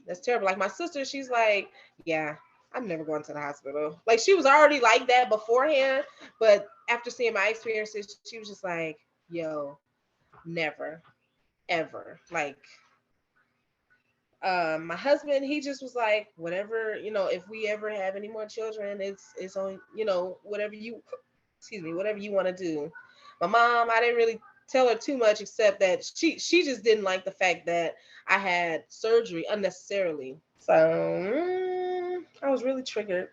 that's terrible. Like my sister, she's like, yeah, I'm never going to the hospital. Like she was already like that beforehand, but after seeing my experiences, she was just like, yo, never, ever. Like my husband, he just was like, whatever, if we ever have any more children, it's on, whatever you, excuse me, whatever you want to do. My mom, I didn't really tell her too much, except that she just didn't like the fact that I had surgery unnecessarily. So I was really triggered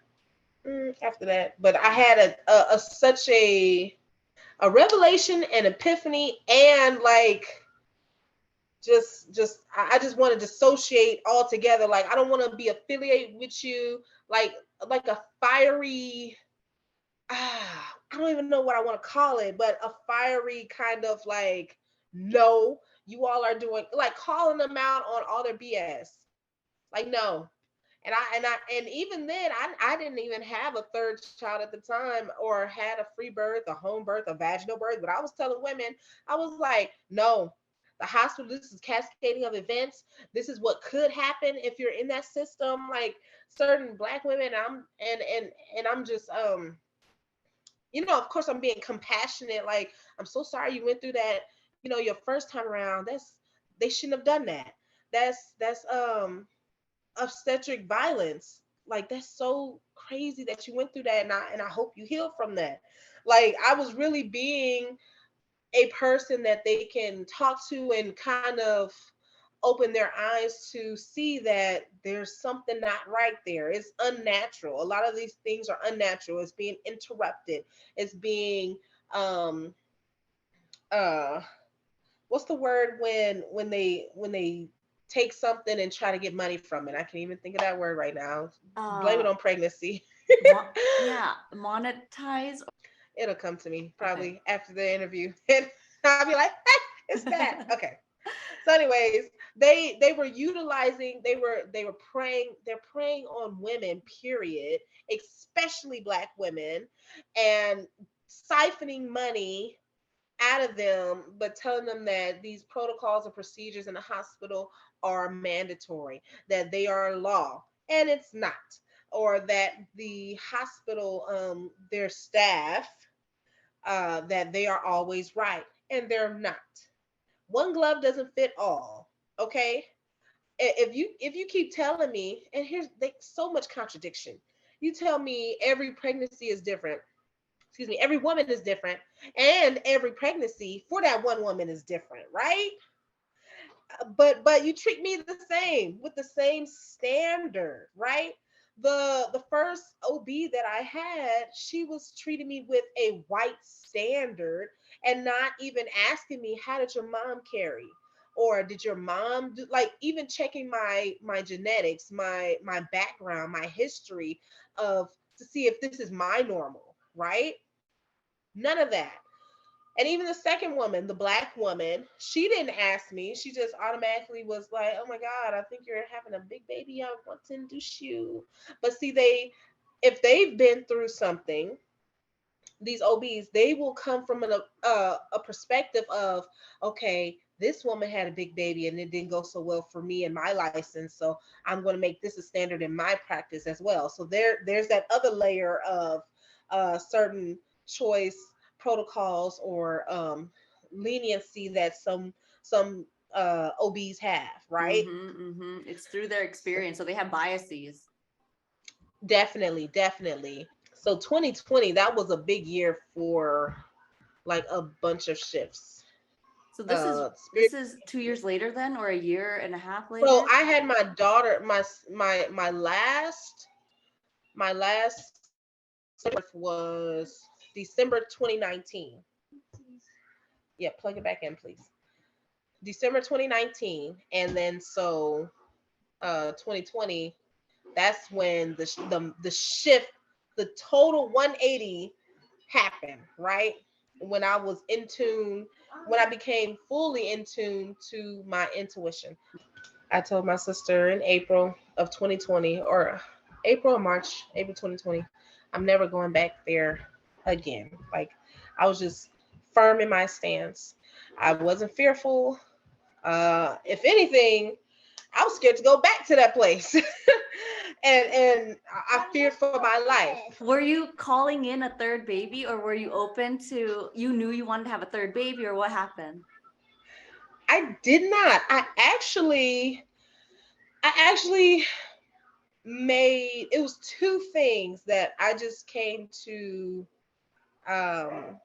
after that. But I had a such a revelation and epiphany, and like I just want to dissociate altogether. Like I don't want to be affiliated with you. Like a fiery, I don't even know what I want to call it, but a fiery kind of like, no, you all are doing, like calling them out on all their BS. Like no. And even then I didn't even have a third child at the time, or had a free birth, a home birth, a vaginal birth. But I was telling women, I was like, no, the hospital, this is cascading of events. This is what could happen if you're in that system. Like certain black women, and I'm just of course I'm being compassionate. Like, I'm so sorry you went through that, your first time around. They shouldn't have done that. That's obstetric violence. Like, that's so crazy that you went through that, and I hope you heal from that. Like, I was really being a person that they can talk to and kind of open their eyes to see that there's something not right there. It's unnatural. A lot of these things are unnatural. It's being interrupted. It's being uh what's the word when they take something and try to get money from it? I can't even think of that word right now. Blame it Uh, on pregnancy. yeah, monetize. It'll come to me Okay. probably after the interview. And I'll be like, hey, it's that. Okay. So anyways, they were utilizing, they were preying, they're preying on women, period, especially black women, and siphoning money out of them, but telling them that these protocols and procedures in the hospital are mandatory, that they are law. and it's not, or that the hospital, their staff, that they are always right, and they're not. One glove doesn't fit all. Okay, if you keep telling me, and so much contradiction. You tell me every pregnancy is different. Excuse me, every woman is different, and every pregnancy for that one woman is different, right? But you treat me the same with the same standard, right? The first OB that I had, she was treating me with a white standard and not even asking me, how did your mom carry, or did your mom do, like, even checking my genetics, my background, my history, of to see if this is my normal, right? None of that. And even the second woman, the black woman, she didn't ask me. She just automatically was like, "Oh my God, I think you're having a big baby. I want to induce you." But see, if they've been through something, these OBs, they will come from a perspective of, okay, this woman had a big baby and it didn't go so well for me and my license, so I'm going to make this a standard in my practice as well. So there's that other layer of certain choice protocols, or leniency that some OBs have, right? It's through their experience, so they have biases. Definitely, definitely. So 2020, that was a big year for like a bunch of shifts. So this is Spirit. this is 2 years later then, or a year and a half So later? I had my daughter, my last birth was December 2019. Yeah, plug it back in, please. December 2019, and then so 2020, that's when the shift, the total 180 happened, right? When I was in tune, when I became fully in tune to my intuition. I told my sister in April of 2020, or April or March, April 2020, I'm never going back there again. Like, I was just firm in my stance. I wasn't fearful. If anything, I was scared to go back to that place. And I feared for my life. Were you calling in a third baby, or were you open to, you knew you wanted to have a third baby, or what happened? I did not. I actually made, it was two things that I just came um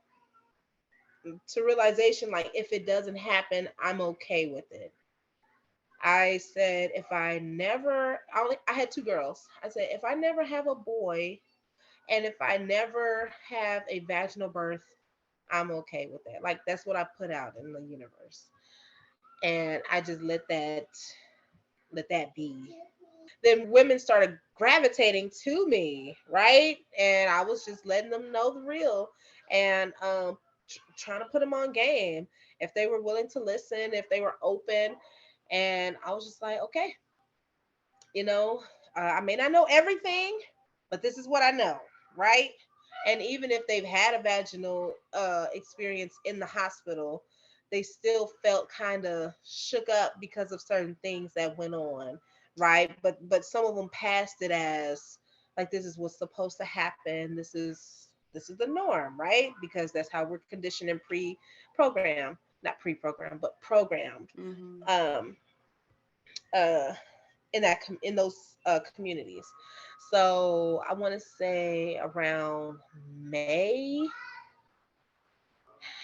to realization, like, if it doesn't happen, I'm okay with it. I said, if I had two girls. I said, if I never have a boy, and if I never have a vaginal birth, I'm okay with that. Like, that's what I put out in the universe. And I just let that be. Then women started gravitating to me, right? And I was just letting them know the real, and trying to put them on game if they were willing to listen, if they were open. And I was just like, okay, you know, I may not know everything, but this is what I know, right? And even if they've had a vaginal experience in the hospital, they still felt kind of shook up because of certain things that went on, right? But some of them passed it as, like, this is what's supposed to happen. This is the norm, right? Because that's how we're conditioned and pre-programmed, not pre-programmed, but programmed. Mm-hmm. Um, uh, in those communities. So I want to say around May.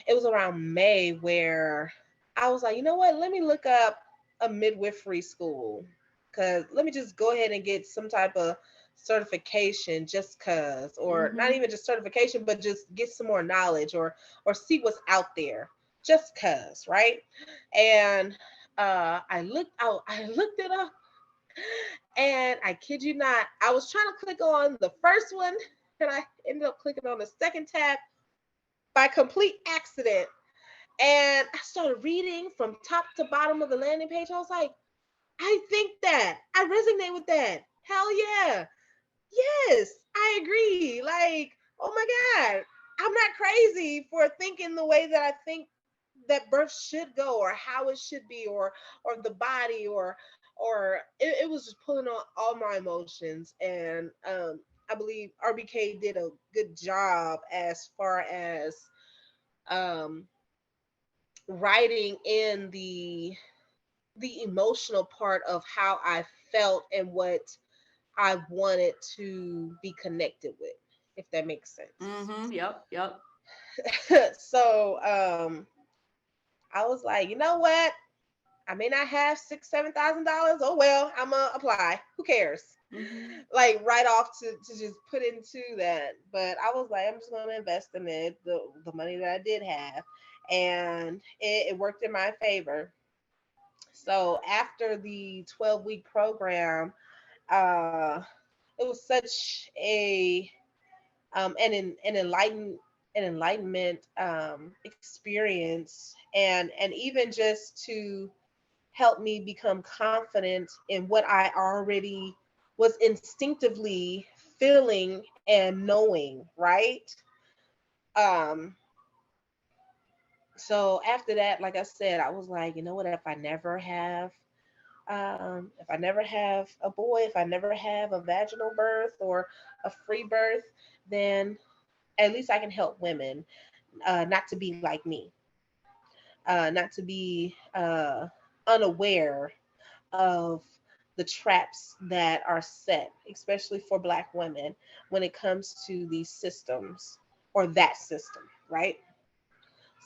It was around May where I was like, you know what? Let me look up a midwifery school, because let me just go ahead and get some type of certification, just cause, or not Mm-hmm. even just certification, but just get some more knowledge, or see what's out there, just cause, right? And I looked it up, and I kid you not, I was trying to click on the first one, and I ended up clicking on the second tab by complete accident. And I started reading from top to bottom of the landing page. I was like, I think that. I resonate with that. Hell yeah. Yes, I agree. Like, oh my God, I'm not crazy for thinking the way that I think that birth should go, or how it should be, or the body, or it was just pulling on all my emotions. And I believe RBK did a good job as far as um, writing in the emotional part of how I felt and what I wanted to be connected with, if that makes sense. Mm-hmm. Yep. Yep. So I was like, you know what? I may not have $6,000, $7,000. Oh well, I'm gonna apply. Who cares? Mm-hmm. Like right off to just put into that. But I was like, I'm just gonna invest in it, the money that I did have, and it worked in my favor. So after the 12-week program, uh, it was such a an enlightenment experience, and even just to help me become confident in what I already was instinctively feeling and knowing, right? Um, so after that, like I said, I was like, you know what, if I never have a boy, if I never have a vaginal birth or a free birth, then at least I can help women not to be like me, not to be unaware of the traps that are set, especially for Black women when it comes to these systems or that system, right?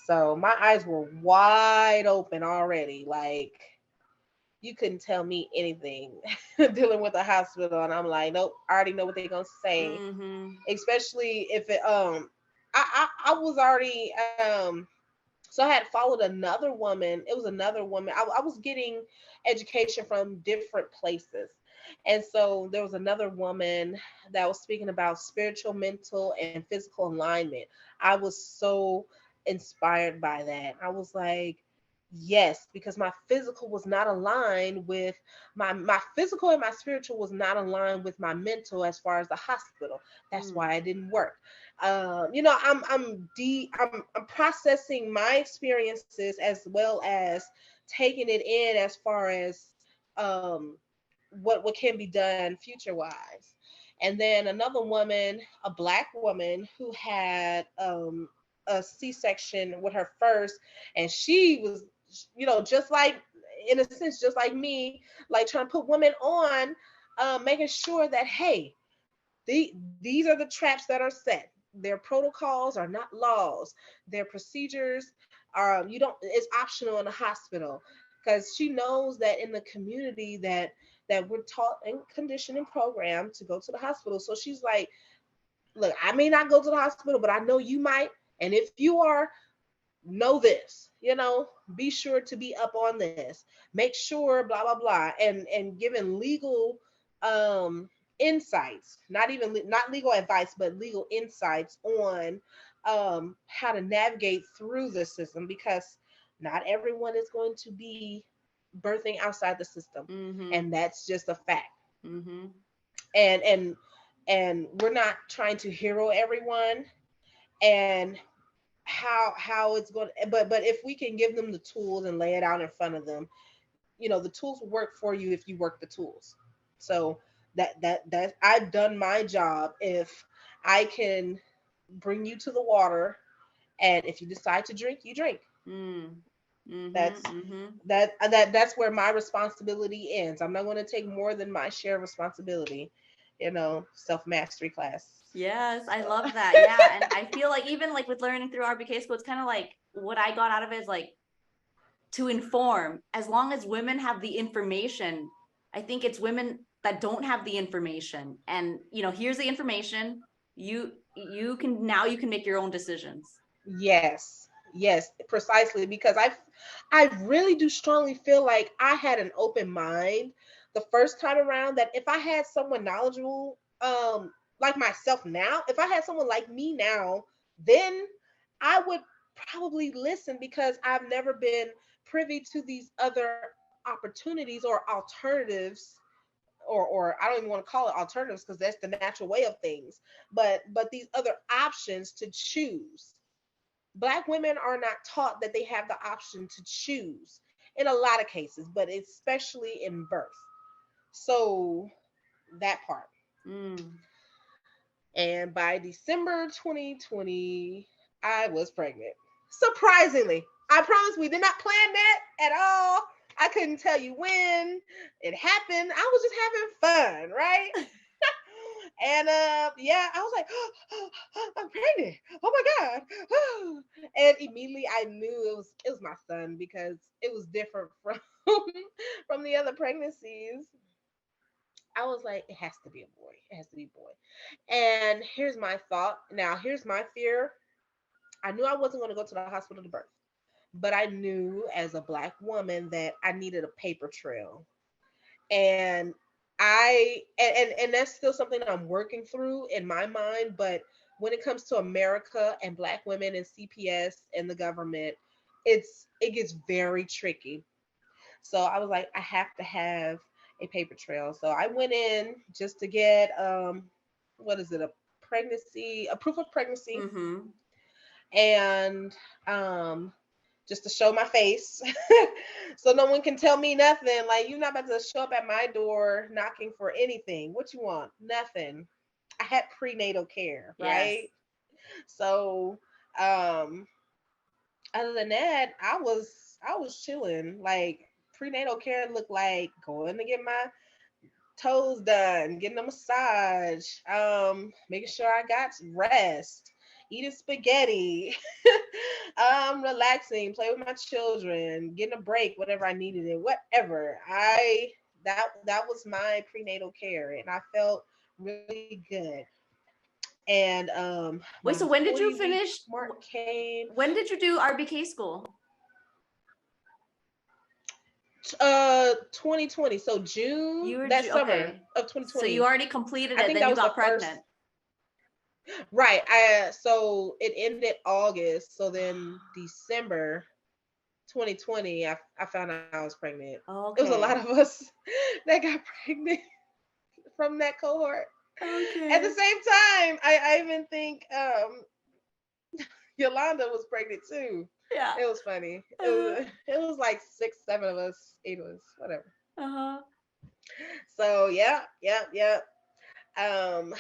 So my eyes were wide open already. Like, you couldn't tell me anything dealing with the hospital, and I'm like, nope, I already know what they're gonna say. Mm-hmm. Especially if it I was already so I had followed another woman. It was another woman. I was getting education from different places. And so there was another woman that was speaking about spiritual, mental, and physical alignment. I was so inspired by that. I was like, yes, because my physical was not aligned with my physical, and my spiritual was not aligned with my mental as far as the hospital. That's Mm. why it didn't work. You know, I'm processing my experiences as well as taking it in as far as um, what can be done future wise. And then another woman, a Black woman who had a C-section with her first, and she was, you know, just like, in a sense, just like me, like trying to put women on, making sure that, hey, these are the traps that are set. Their protocols are not laws. Their procedures are, you don't, it's optional in the hospital, because she knows that in the community that we're taught and conditioned and programmed to go to the hospital. So she's like, look, I may not go to the hospital, but I know you might. And if you are, know this, you know, be sure to be up on this. Make sure, blah blah blah, and giving legal um insights, not legal advice, but legal insights on how to navigate through the system, because not everyone is going to be birthing outside the system, Mm-hmm. and that's just a fact. Mm-hmm. And we're not trying to hero everyone, and how it's going to, but if we can give them the tools and lay it out in front of them, you know, the tools will work for you if you work the tools. So that I've done my job. If I can bring you to the water, and if you decide to drink, you drink. Mm. Mm-hmm. That's Mm-hmm. that's where my responsibility ends. I'm not going to take more than my share of responsibility, you know, self mastery class. Yes, I So love that. Yeah. And I feel like even like with learning through RBK school, it's kind of like what I got out of it is like to inform. As long as women have the information, I think it's women that don't have the information. And you know, here's the information. You can now you can make your own decisions. yes, yes, precisely, because I really do strongly feel like I had an open mind the first time around, that if I had someone knowledgeable like myself now, if I had someone like me now, then I would probably listen, because I've never been privy to these other opportunities or alternatives, or I don't even want to call it alternatives, because that's the natural way of things, but these other options to choose. Black women are not taught that they have the option to choose. in a lot of cases, but especially in birth. So that part. Mm. And by December 2020, I was pregnant. Surprisingly, I promise we did not plan that at all. I couldn't tell you when it happened. I was just having fun, right? And yeah, I was like, oh, I'm pregnant. Oh my God. And immediately I knew it was my son, because it was different from from the other pregnancies. I was like, it has to be a boy. It has to be a boy. And here's my thought. Now, here's my fear. I knew I wasn't going to go to the hospital to birth, but I knew as a Black woman that I needed a paper trail. And and that's still something that I'm working through in my mind. But when it comes to America and Black women and CPS and the government, it gets very tricky. So I was like, I have to have a paper trail. So I went in just to get what is it, a proof of pregnancy, Mm-hmm. and just to show my face, so no one can tell me nothing. Like, you're not about to show up at my door knocking for anything. What you want? Nothing. I had prenatal care, Yes. right? So other than that, I was chilling. Like, prenatal care looked like going to get my toes done, getting a massage, making sure I got rest, eating spaghetti, relaxing, play with my children, getting a break, whatever I needed it, whatever. That was my prenatal care, and I felt really good. And Wait, my so when did you 40-week finish? mark came. When did you do RBK school? 2020. So June, You were that summer okay. of So 2020. you already completed I it, think then that you was the got first. pregnant. Right. So it ended August. So then December 2020, I found out I was pregnant. It was a lot Okay. of us that got pregnant from that cohort. At the Okay. same time, I even think Yolanda was pregnant too. Yeah. It was funny. Uh-huh. It was like 6, 7 of us, 8 of us, whatever. Uh-huh. So yeah. Um,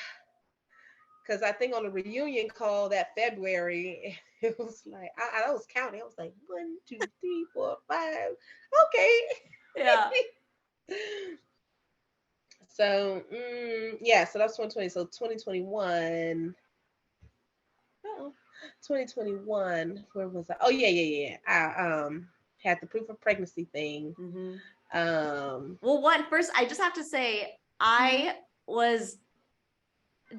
because I think on the reunion call that February, it was like I was counting. I was like 1, 2, 3, 4, 5. Okay. Yeah. So yeah, so that's 2020. So 2021. Oh, 2021. Where was I? Oh yeah. I had the proof of pregnancy thing. Mm-hmm. Um, Well, first, I just have to say, I was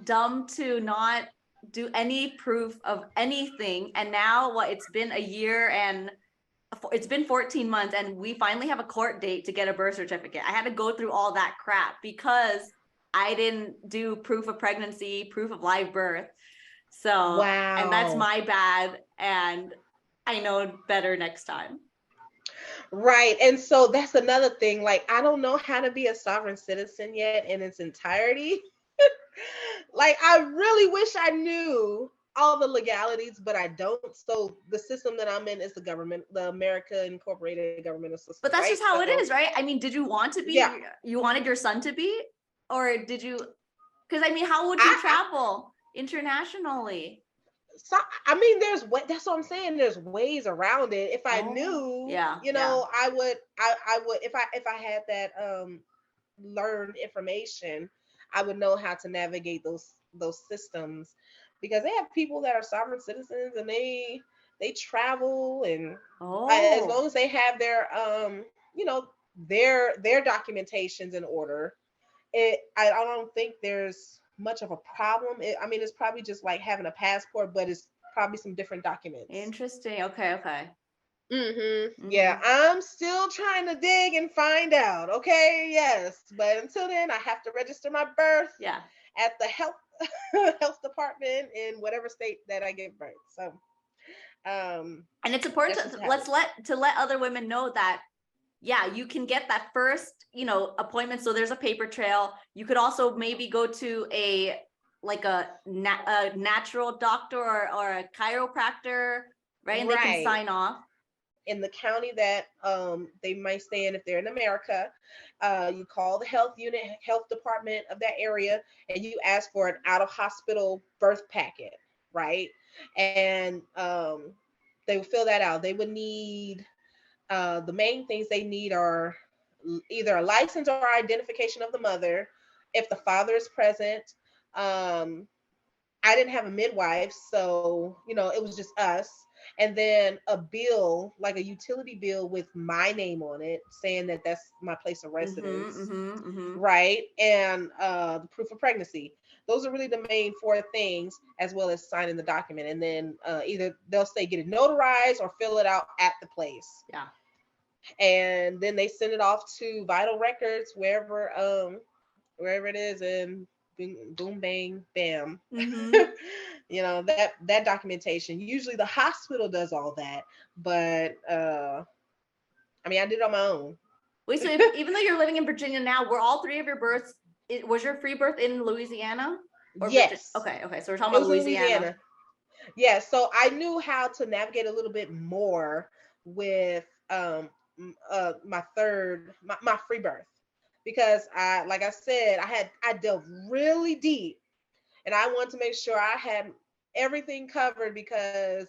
dumb to not do any proof of anything. And now it's been a year and it's been 14 months and we finally have a court date to get a birth certificate. I had to go through all that crap because I didn't do proof of pregnancy, proof of live birth. So, and that's wow. my bad. And I know better next time. Right. And so that's another thing. Like, I don't know how to be a sovereign citizen yet in its entirety. Like, I really wish I knew all the legalities, but I don't. So the system that I'm in is the government, the America Incorporated Governmental System. But that's right? just how it So, is, right? I mean, did you want to be, yeah. you wanted your son to be, or did you, because I mean, how would you I travel internationally? so I mean, that's what I'm saying. There's ways around it. If I Oh, knew, yeah, I would if I had that learned information, I would know how to navigate those systems, because they have people that are sovereign citizens, and they travel, and as long Oh, as they have their you know their documentations in order, I don't think there's much of a problem. I mean, it's probably just like having a passport, but it's probably some different documents. interesting. Okay. Yeah, Mm-hmm. I'm still trying to dig and find out. Okay, yes, but until then, I have to register my birth Yeah. at the health department in whatever state that I give birth. So, And it's important that's just to how it is. let other women know that, yeah, you can get that first, appointment. So there's a paper trail. You could also maybe go to a natural doctor or a chiropractor, right? And they can Right. sign off. in the county that they might stay in if they're in America. You call the health unit, health department of that area, and you ask for an out of hospital birth packet, right? And they will fill that out. They would need the main things they need are either a license or identification of the mother, if the father is present. Um, I didn't have a midwife, so it was just us. And then a bill, like a utility bill with my name on it, saying that that's my place of residence, right? And the proof of pregnancy. Those are really the main four things, as well as signing the document. And then either they'll say get it notarized or fill it out at the place. Yeah. And then they send it off to Vital Records, wherever it is, and boom, bang, bam. That documentation. Usually the hospital does all that, but I did it on my own. Wait, so even though you're living in Virginia now, were all three of your births, was your free birth in Louisiana? Yes. Okay, so we're talking about Louisiana. Yeah, so I knew how to navigate a little bit more with my free birth, because like I said, I delved really deep, and I wanted to make sure I had everything covered, because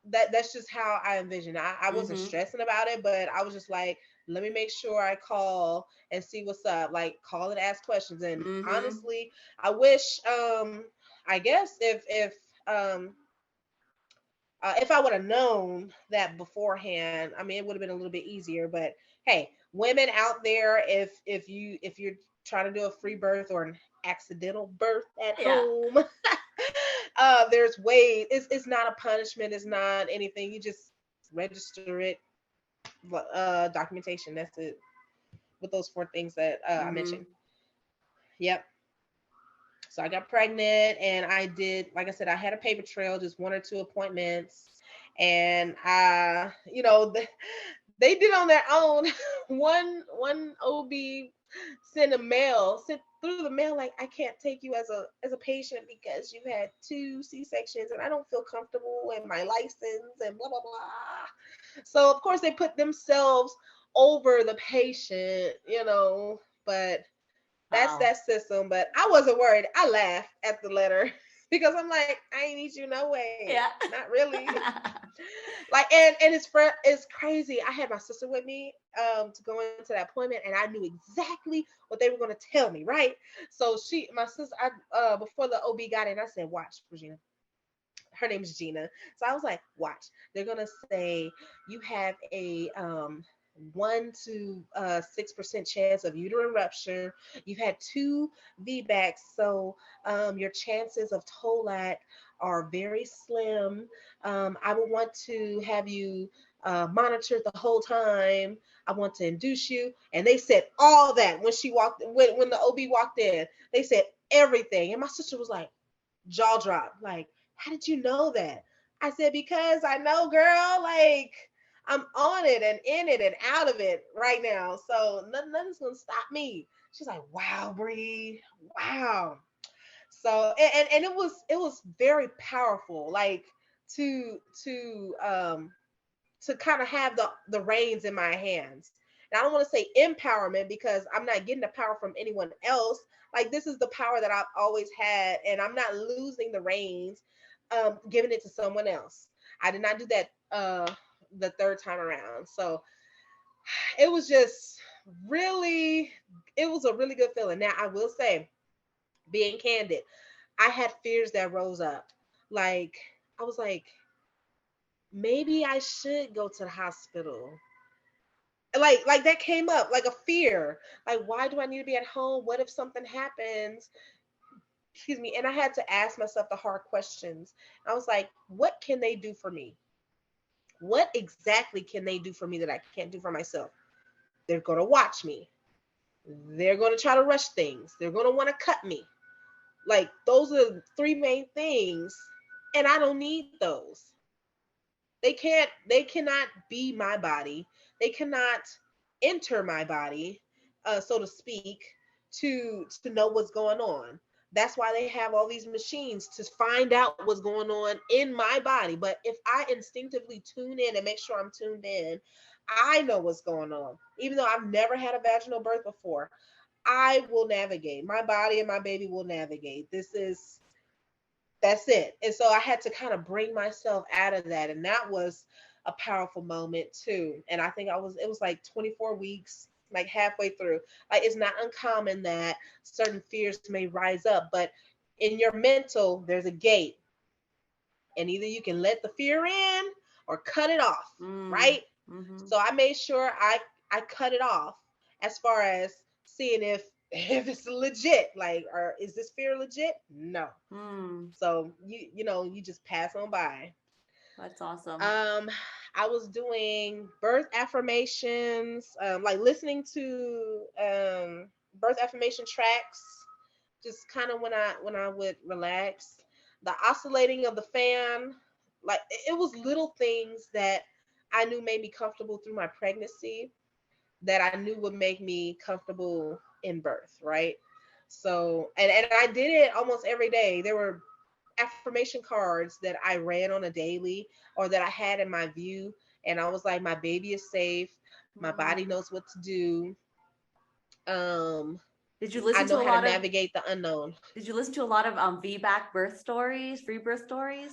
that's just how I envisioned. I wasn't stressing about it, but I was just like, let me make sure I call and see what's up. Like, call and ask questions. And honestly, I wish, I guess if I would have known that beforehand, it would have been a little bit easier. But hey, women out there, if you're trying to do a free birth or an accidental birth at home, there's ways. It's not a punishment. It's not anything. You just register it, documentation. That's it. With those four things that I mentioned. Yep. So I got pregnant, and I did, like I said, I had a paper trail, just 1 or 2 appointments, and they did on their own. One OB sent through the mail, like, I can't take you as a patient because you've had 2 C-sections, and I don't feel comfortable in my license, and blah blah blah. So of course they put themselves over the patient, but that's that system. But I wasn't worried. I laughed at the letter because I'm like, I ain't need you no way. Yeah. Not really. Like, and it's crazy. I had my sister with me to go into that appointment, and I knew exactly what they were going to tell me, right? So my sister, before the OB got in, I said, watch, Regina. Her name is Gina. So I was like, watch. They're going to say you have a 1 to 6% chance of uterine rupture. You've had 2 VBACs, so your chances of TOLAC are very slim. I would want to have you monitored the whole time. I want to induce you. And they said all that when the OB walked in. They said everything. And my sister was like, jaw drop, like, how did you know that? I said, because I know, girl, like, I'm on it and in it and out of it right now. So nothing's gonna stop me. She's like, wow, Bree, wow. So and it was very powerful, like to kind of have the reins in my hands. And I don't want to say empowerment, because I'm not getting the power from anyone else. Like, this is the power that I've always had, and I'm not losing the reins, giving it to someone else. I did not do that the third time around. So it was just it was a really good feeling. Now, I will say, being candid, I had fears that rose up. Like, I was like, maybe I should go to the hospital. Like that came up, like a fear. Like, why do I need to be at home? What if something happens? Excuse me. And I had to ask myself the hard questions. I was like, what can they do for me? What exactly can they do for me that I can't do for myself? They're going to watch me. They're going to try to rush things. They're going to want to cut me. Like, those are the 3 main things. And I don't need those. They cannot be my body. They cannot enter my body, so to speak, to know what's going on. That's why they have all these machines to find out what's going on in my body. But if I instinctively tune in and make sure I'm tuned in, I know what's going on. Even though I've never had a vaginal birth before, I will navigate. My body and my baby will navigate. That's it. And so I had to kind of bring myself out of that. And that was a powerful moment too. And I think it was like 24 weeks, like halfway through. Like it's not uncommon that certain fears may rise up, but in your mental, there's a gate. And either you can let the fear in or cut it off, right? Mm-hmm. So I made sure I cut it off as far as seeing if it's legit, like, or is this fear legit? No. So you just pass on by. That's awesome. I was doing birth affirmations, like listening to birth affirmation tracks, just kind of when I would relax. The oscillating of the fan, like it was little things that I knew made me comfortable through my pregnancy that I knew would make me comfortable in birth, right? So, and I did it almost every day. There were affirmation cards that I ran on a daily or that I had in my view. And I was like, my baby is safe. My body knows what to do. Did you I listen know to a how to lot of navigate the unknown. Did you listen to a lot of VBAC birth stories, free birth stories?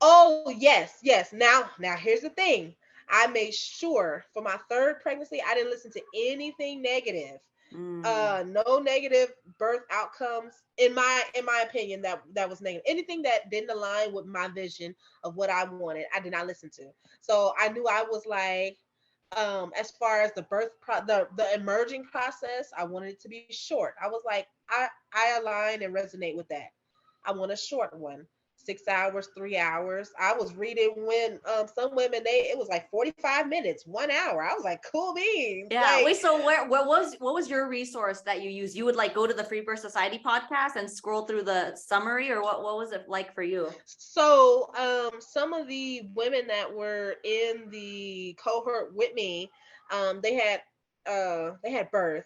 Oh, yes, yes. Now here's the thing. I made sure for my third pregnancy, I didn't listen to anything negative. No negative birth outcomes in my opinion that was negative. Anything that didn't align with my vision of what I wanted, I did not listen to. So I knew I was like, as far as the emerging process, I wanted it to be short. I was like, I align and resonate with that. I want a short one. 6 hours, 3 hours. I was reading when some women it was like 45 minutes, 1 hour. I was like, cool beans. Yeah. Like, Wait, so what was your resource that you used? You would like go to the Freebirth Society podcast and scroll through the summary, or what was it like for you? so some of the women that were in the cohort with me, they had birthed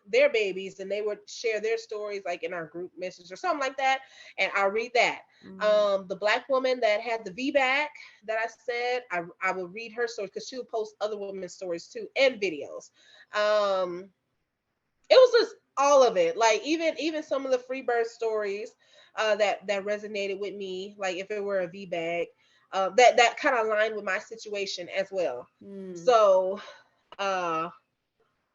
their babies and they would share their stories like in our group message or something like that, and I'll read that. The Black woman that had the VBAC that I said, I would read her stories because she would post other women's stories too and videos. It was just all of it, like even some of the free birth stories that resonated with me, like if it were a VBAC, that kind of aligned with my situation as well. So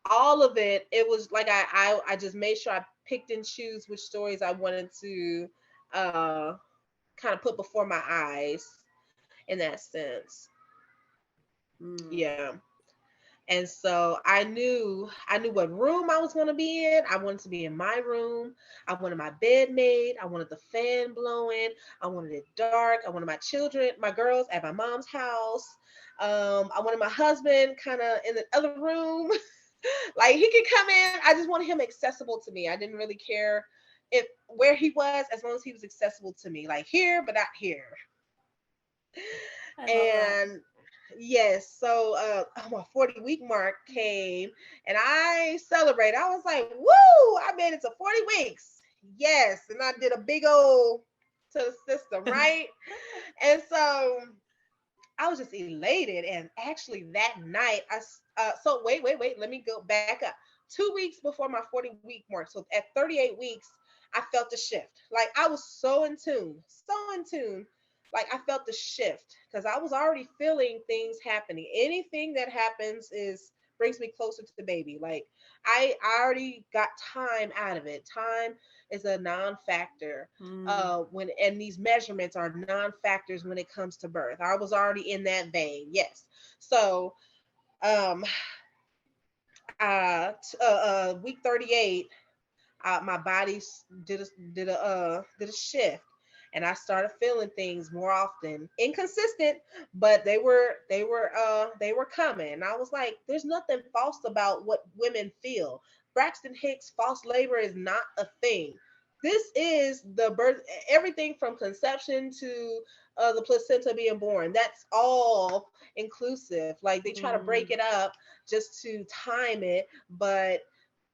all of it was like I just made sure I picked and choose which stories I wanted to kind of put before my eyes in that sense. Yeah. And so I knew what room I was going to be in. I wanted to be in my room. I wanted my bed made. I wanted the fan blowing. I wanted it dark. I wanted my children, my girls at my mom's house. I wanted my husband kind of in the other room. Like he could come in. I just wanted him accessible to me. I didn't really care if where he was, as long as he was accessible to me. Like here, but not here. And yes, so my 40-week mark came and I celebrated. I was like, woo, I made it to 40 weeks. Yes. And I did a big old to the system, right? And so I was just elated. And actually that night, so wait, let me go back up. 2 weeks before my 40-week mark, so at 38 weeks, I felt the shift. Like I was so in tune. Like I felt the shift because I was already feeling things happening. Anything that happens brings me closer to the baby. Like I already got time out of it. Time is a non-factor and these measurements are non-factors when it comes to birth. I was already in that vein. Yes. So week 38, my body did a shift, and I started feeling things more often. Inconsistent, but they were coming. And I was like, there's nothing false about what women feel. Braxton Hicks false labor is not a thing. This is the birth, everything from conception to the placenta being born. That's all inclusive. Like they try to break it up just to time it, but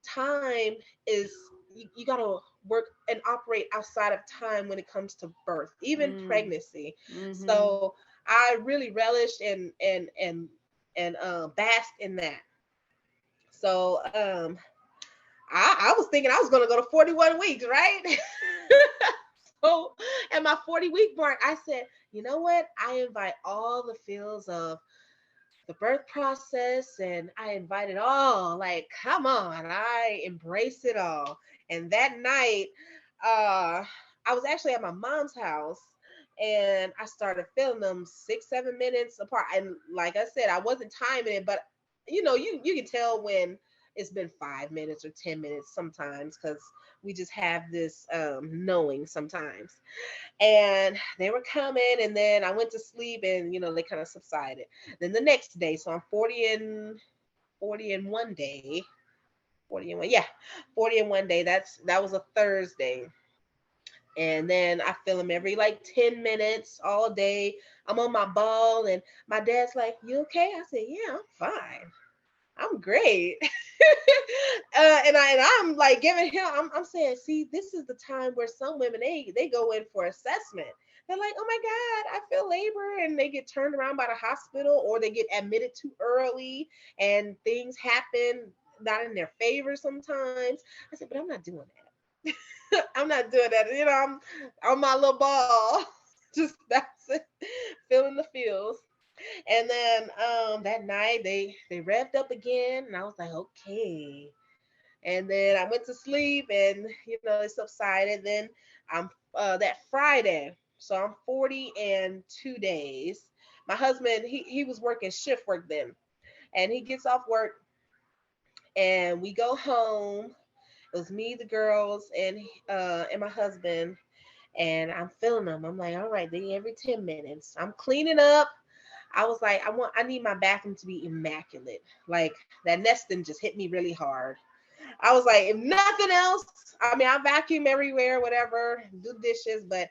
time is you got to work and operate outside of time when it comes to birth, even pregnancy. Mm-hmm. So I really relished and basked in that. So I was thinking I was going to go to 41 weeks, right? So at my 40-week mark, I said, you know what? I invite all the feels of the birth process, and I invite it all. Like, come on, I embrace it all. And that night, I was actually at my mom's house, and I started filming them 6-7 minutes apart. And like I said, I wasn't timing it, but you can tell when it's been 5 minutes or 10 minutes sometimes, because we just have this knowing sometimes. And they were coming, and then I went to sleep, and they kind of subsided. Then the next day, so I'm 40 and one day, 40 and one, yeah, 40 and one day. That was a Thursday. And then I feel him every like 10 minutes all day. I'm on my ball, and my dad's like, "You okay?" I said, "Yeah, I'm fine. I'm great." And I'm like giving him. I'm saying, see, this is the time where some women they go in for assessment. They're like, "Oh my God, I feel labor," and they get turned around by the hospital, or they get admitted too early, and things happen not in their favor sometimes. I said, "But I'm not doing that. I'm not doing that. I'm on my little ball, just that's it, feeling the feels." And then that night they revved up again, and I was like, okay. And then I went to sleep, and it subsided. Then I'm that Friday, so I'm 40 and 2 days. My husband, he was working shift work then, and he gets off work, and we go home. It was me, the girls, and my husband, and I'm filling them. I'm like, all right, they every 10 minutes. I'm cleaning up. I was like, I need my bathroom to be immaculate. Like, that nesting just hit me really hard. I was like, if nothing else, I mean, I vacuum everywhere, whatever, do dishes, but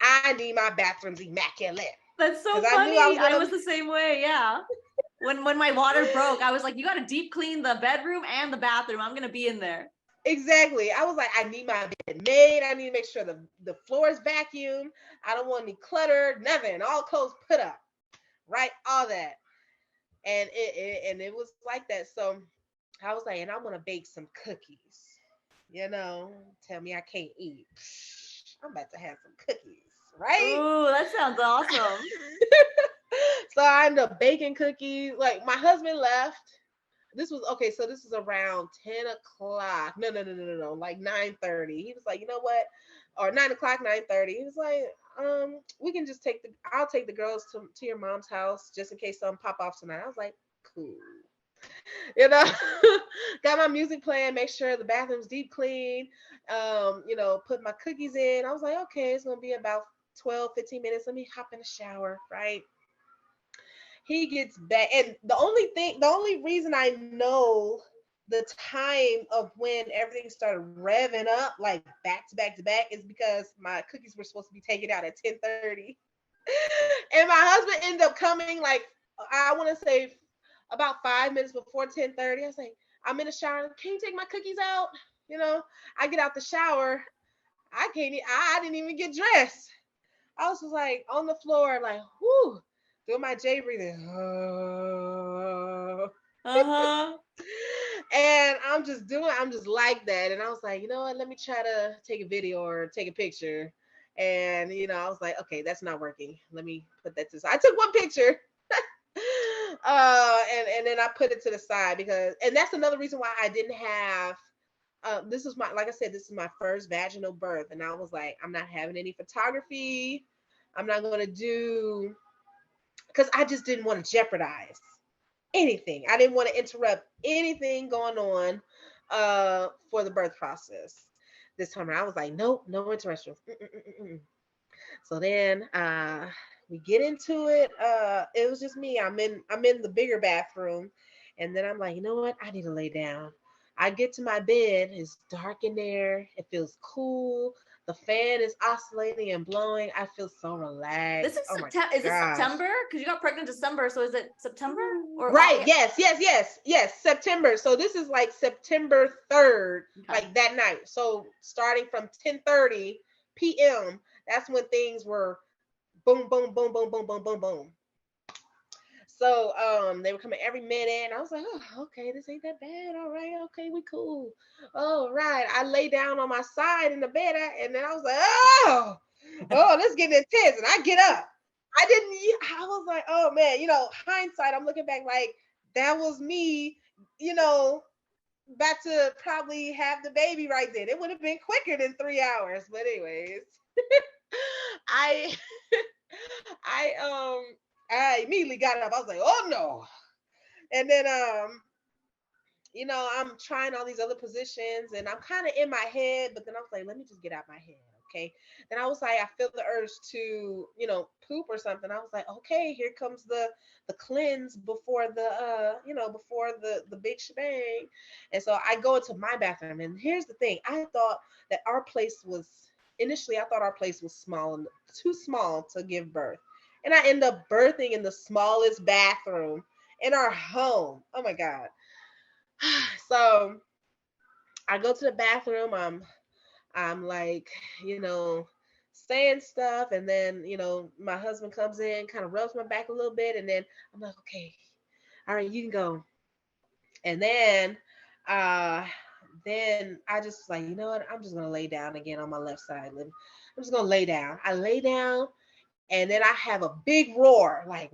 I need my bathrooms immaculate. That's so Because I knew I funny. was I gonna. was the same way. Yeah. When my water broke, I was like, you got to deep clean the bedroom and the bathroom. I'm going to be in there. Exactly. I was like, I need my bed made. I need to make sure the floor is vacuumed. I don't want any clutter, nothing. All clothes put up, right? All that. And it was like that. So I was like, and I want to bake some cookies. Tell me I can't eat. I'm about to have some cookies, right? Ooh, that sounds awesome. So I ended up baking cookies. Like, my husband left. This was okay. So this is around 10 o'clock. No. Like 9:30. He was like, you know what? Or 9 o'clock, 9:30. He was like, we can just I'll take the girls to your mom's house just in case something pop off tonight. I was like, cool. you know Got my music playing, make sure the bathroom's deep clean, put my cookies in. I was like, okay, it's gonna be about 12-15 minutes. Let me hop in the shower, right? He gets back, and the only reason I know the time of when everything started revving up, like back to back to back, is because my cookies were supposed to be taken out at 10:30. And my husband ended up coming, like, I want to say about 5 minutes before 10:30. I was like, I'm in the shower. Can you take my cookies out? I get out the shower. I didn't even get dressed. I was just like on the floor, like, whoo, doing my J breathing. Uh-huh. And I'm just like that. And I was like, you know what? Let me try to take a video or take a picture. And, I was like, okay, that's not working. Let me put that to the side. I took one picture. And then I put it to the side, and that's another reason why I didn't have, this is like I said, this is my first vaginal birth. And I was like, I'm not having any photography. I'm not going to do, because I just didn't want to jeopardize anything. I didn't want to interrupt anything going on for the birth process this time around. I was like, nope, no interruptions. So then we get into it. It was just me. I'm in the bigger bathroom, and then I'm like, you know what? I need to lay down. I get to my bed. It's dark in there. It feels cool. The fan is oscillating and blowing. I feel so relaxed. This is Oh my September. Is this gosh. September? Because you got pregnant December, so is it September or Right. August? Yes. September. So this is like September 3rd, Okay. like that night. So starting from 10:30 p.m., that's when things were boom, boom, boom, boom, boom, boom, boom, boom. So they were coming every minute, and I was like, oh, okay, this ain't that bad. All right, okay, we cool. All right. I lay down on my side in the bed, and then I was like, oh, this is getting intense. And I get up. I was like, oh man, hindsight, I'm looking back like that was me, about to probably have the baby right then. It would have been quicker than 3 hours. But anyways, I I I immediately got up. I was like, oh no. And then I'm trying all these other positions and I'm kind of in my head, but then I was like, let me just get out my head. Okay. Then I was like, I feel the urge to, poop or something. I was like, okay, here comes the cleanse before before the big shebang. And so I go into my bathroom, and here's the thing. I thought that our place was initially I thought our place was small and too small to give birth. And I end up birthing in the smallest bathroom in our home. Oh my God. So I go to the bathroom. I'm like, saying stuff, and then my husband comes in, kind of rubs my back a little bit, and then I'm like, okay, all right, you can go. And then I just like, you know what? I'm just gonna lay down again on my left side. I'm just gonna lay down. I lay down, and then I have a big roar, like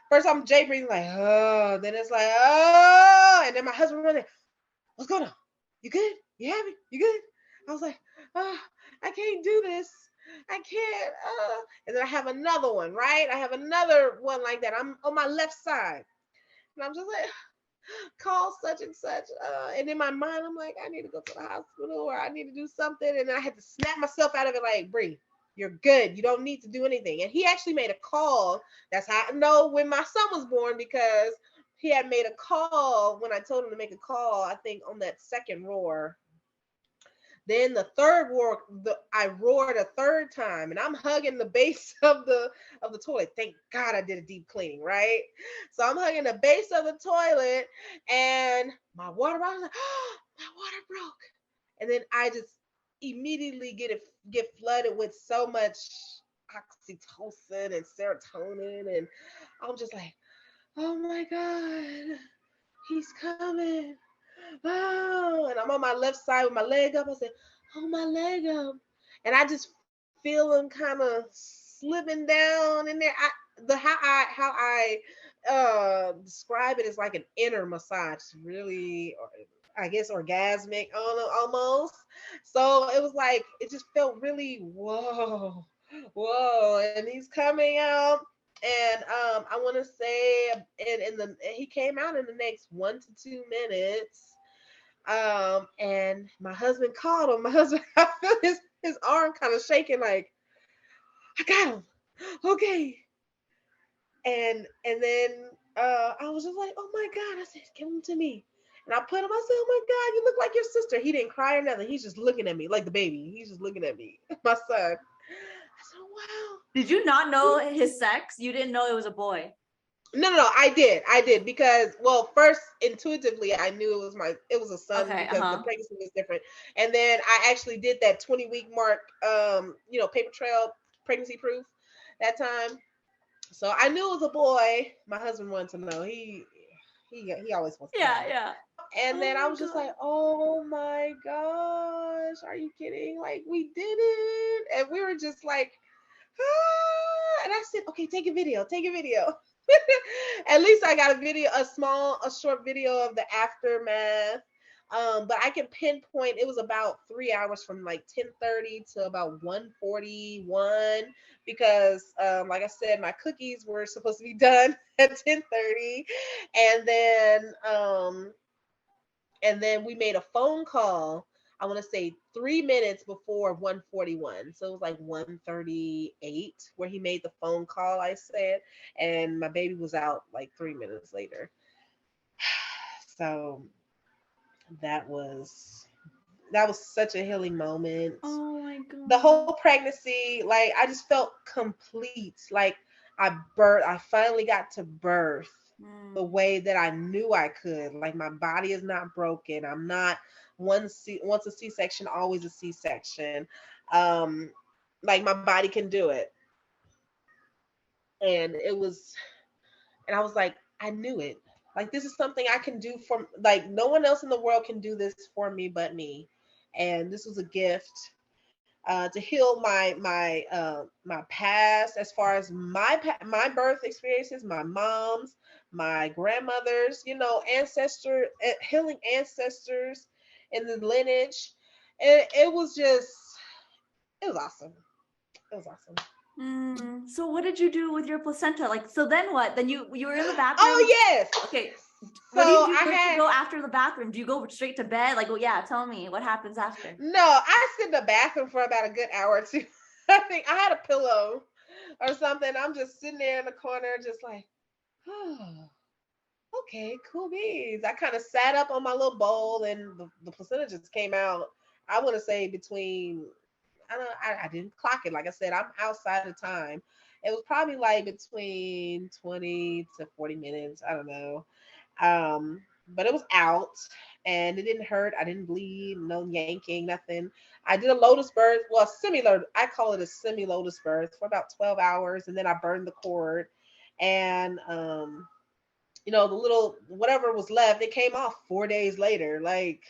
first I'm J breathing, like oh, then it's like oh, and then my husband running, what's going on? You good? You happy? You good? I was like, oh, I can't do this. I can't. And then I have another one, right? I have another one like that. I'm on my left side, and I'm just like, call such and such. And in my mind, I'm like, I need to go to the hospital or I need to do something. And I had to snap myself out of it like, Bree, you're good. You don't need to do anything. And he actually made a call. That's how I know when my son was born, because he had made a call when I told him to make a call, I think on that second roar. Then the third roar, I roared a third time, and I'm hugging the base of the toilet. Thank God I did a deep cleaning, right? So I'm hugging the base of the toilet, and my water bottle, like, oh, my water broke. And then I just immediately get flooded with so much oxytocin and serotonin, and I'm just like, oh my God, he's coming. Oh, and I'm on my left side with my leg up. I said, oh, my leg up. And I just feel him kind of slipping down in there. How I describe it is like an inner massage, really, I guess orgasmic, almost. So it was like, it just felt really, whoa. And he's coming out. And I want to say, he came out in the next 1 to 2 minutes. And my husband called him. My husband, I feel his arm kind of shaking, like, I got him. Okay. And then I was just like, oh my God. I said, give him to me. And I put him, I said, oh my God, you look like your sister. He didn't cry or nothing. He's just looking at me like the baby. He's just looking at me, my son. I said, wow. Did you not know his sex? You didn't know it was a boy? No, I did because, well, first intuitively I knew it was a son, okay, because the pregnancy was different, and then I actually did that 20-week mark, paper trail pregnancy proof that time, so I knew it was a boy. My husband wanted to know. He always wants to know. Yeah. And then I was just like, oh my gosh, are you kidding? Like, we did it, and we were just like, ah! And I said, okay, take a video. At least I got a short video of the aftermath. But I can pinpoint it was about 3 hours from like 10:30 to about 1:41, because like I said, my cookies were supposed to be done at 10:30, and then we made a phone call, I want to say 3 minutes before 1:41. So it was like 1:38 where he made the phone call, I said, and my baby was out like 3 minutes later. So that was that was such a healing moment. Oh my The God. whole pregnancy, like I just felt complete. Like I finally got to birth the Mm. way that I knew I could. Like my body is not broken. I'm not once a C-section, always a C-section. Um, like my body can do it. And I was like, I knew it. Like this is something I can do for, like no one else in the world can do this for me but me. And this was a gift to heal my past, as far as my birth experiences, my mom's, my grandmother's, you know, healing ancestors in the lineage. And it was just, it was awesome. It was awesome. So what did you do with your placenta? Like, so then what? Then you were in the bathroom. Oh yes. Okay. So What do you do? I Where do you had go after the bathroom? Do you go straight to bed? Like, oh yeah, tell me what happens after. no, I sit in the bathroom for about a good hour or two. I think I had a pillow or something. I'm just sitting there in the corner, just like, oh, okay, cool beans. I kind of sat up on my little bowl, and the placenta just came out. I want to say between, I didn't clock it. Like I said, I'm outside of time. It was probably like between 20 to 40 minutes. I don't know. But it was out and it didn't hurt. I didn't bleed, no yanking, nothing. I did a lotus birth, well, semi-lotus. I call it a semi-lotus birth for about 12 hours, and then I burned the cord. And you know, the little whatever was left, it came off 4 days later. Like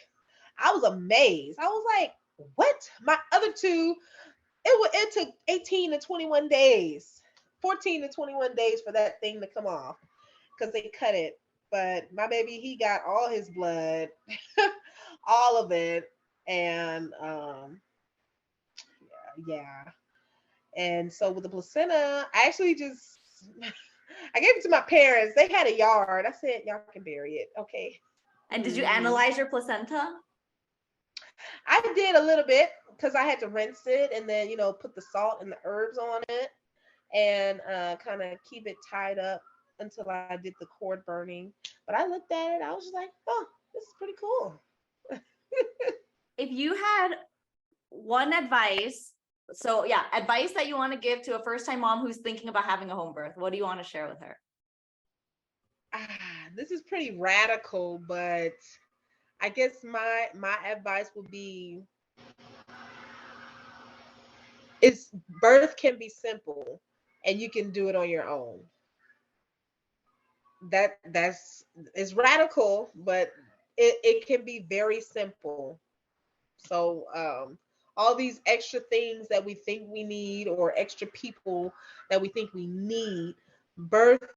I was amazed. I was like, what? My other two, it took 18 to 21 days, 14 to 21 days for that thing to come off because they cut it. But my baby, he got all his blood, all of it, and yeah. And so with the placenta, I actually just I gave it to my parents. They had a yard. I said, y'all can bury it, okay? And did you Mm-hmm. analyze your placenta? I did a little bit because I had to rinse it and then, you know, put the salt and the herbs on it and kind of keep it tied up until I did the cord burning. But I looked at it, I was just like, oh, this is pretty cool. If you had one advice, so yeah, advice that you want to give to a first-time mom who's thinking about having a home birth, what do you want to share with her? This is pretty radical, but I guess my advice would be is birth can be simple and you can do it on your own. That's it's radical, but it can be very simple. So all these extra things that we think we need or extra people that we think we need, birth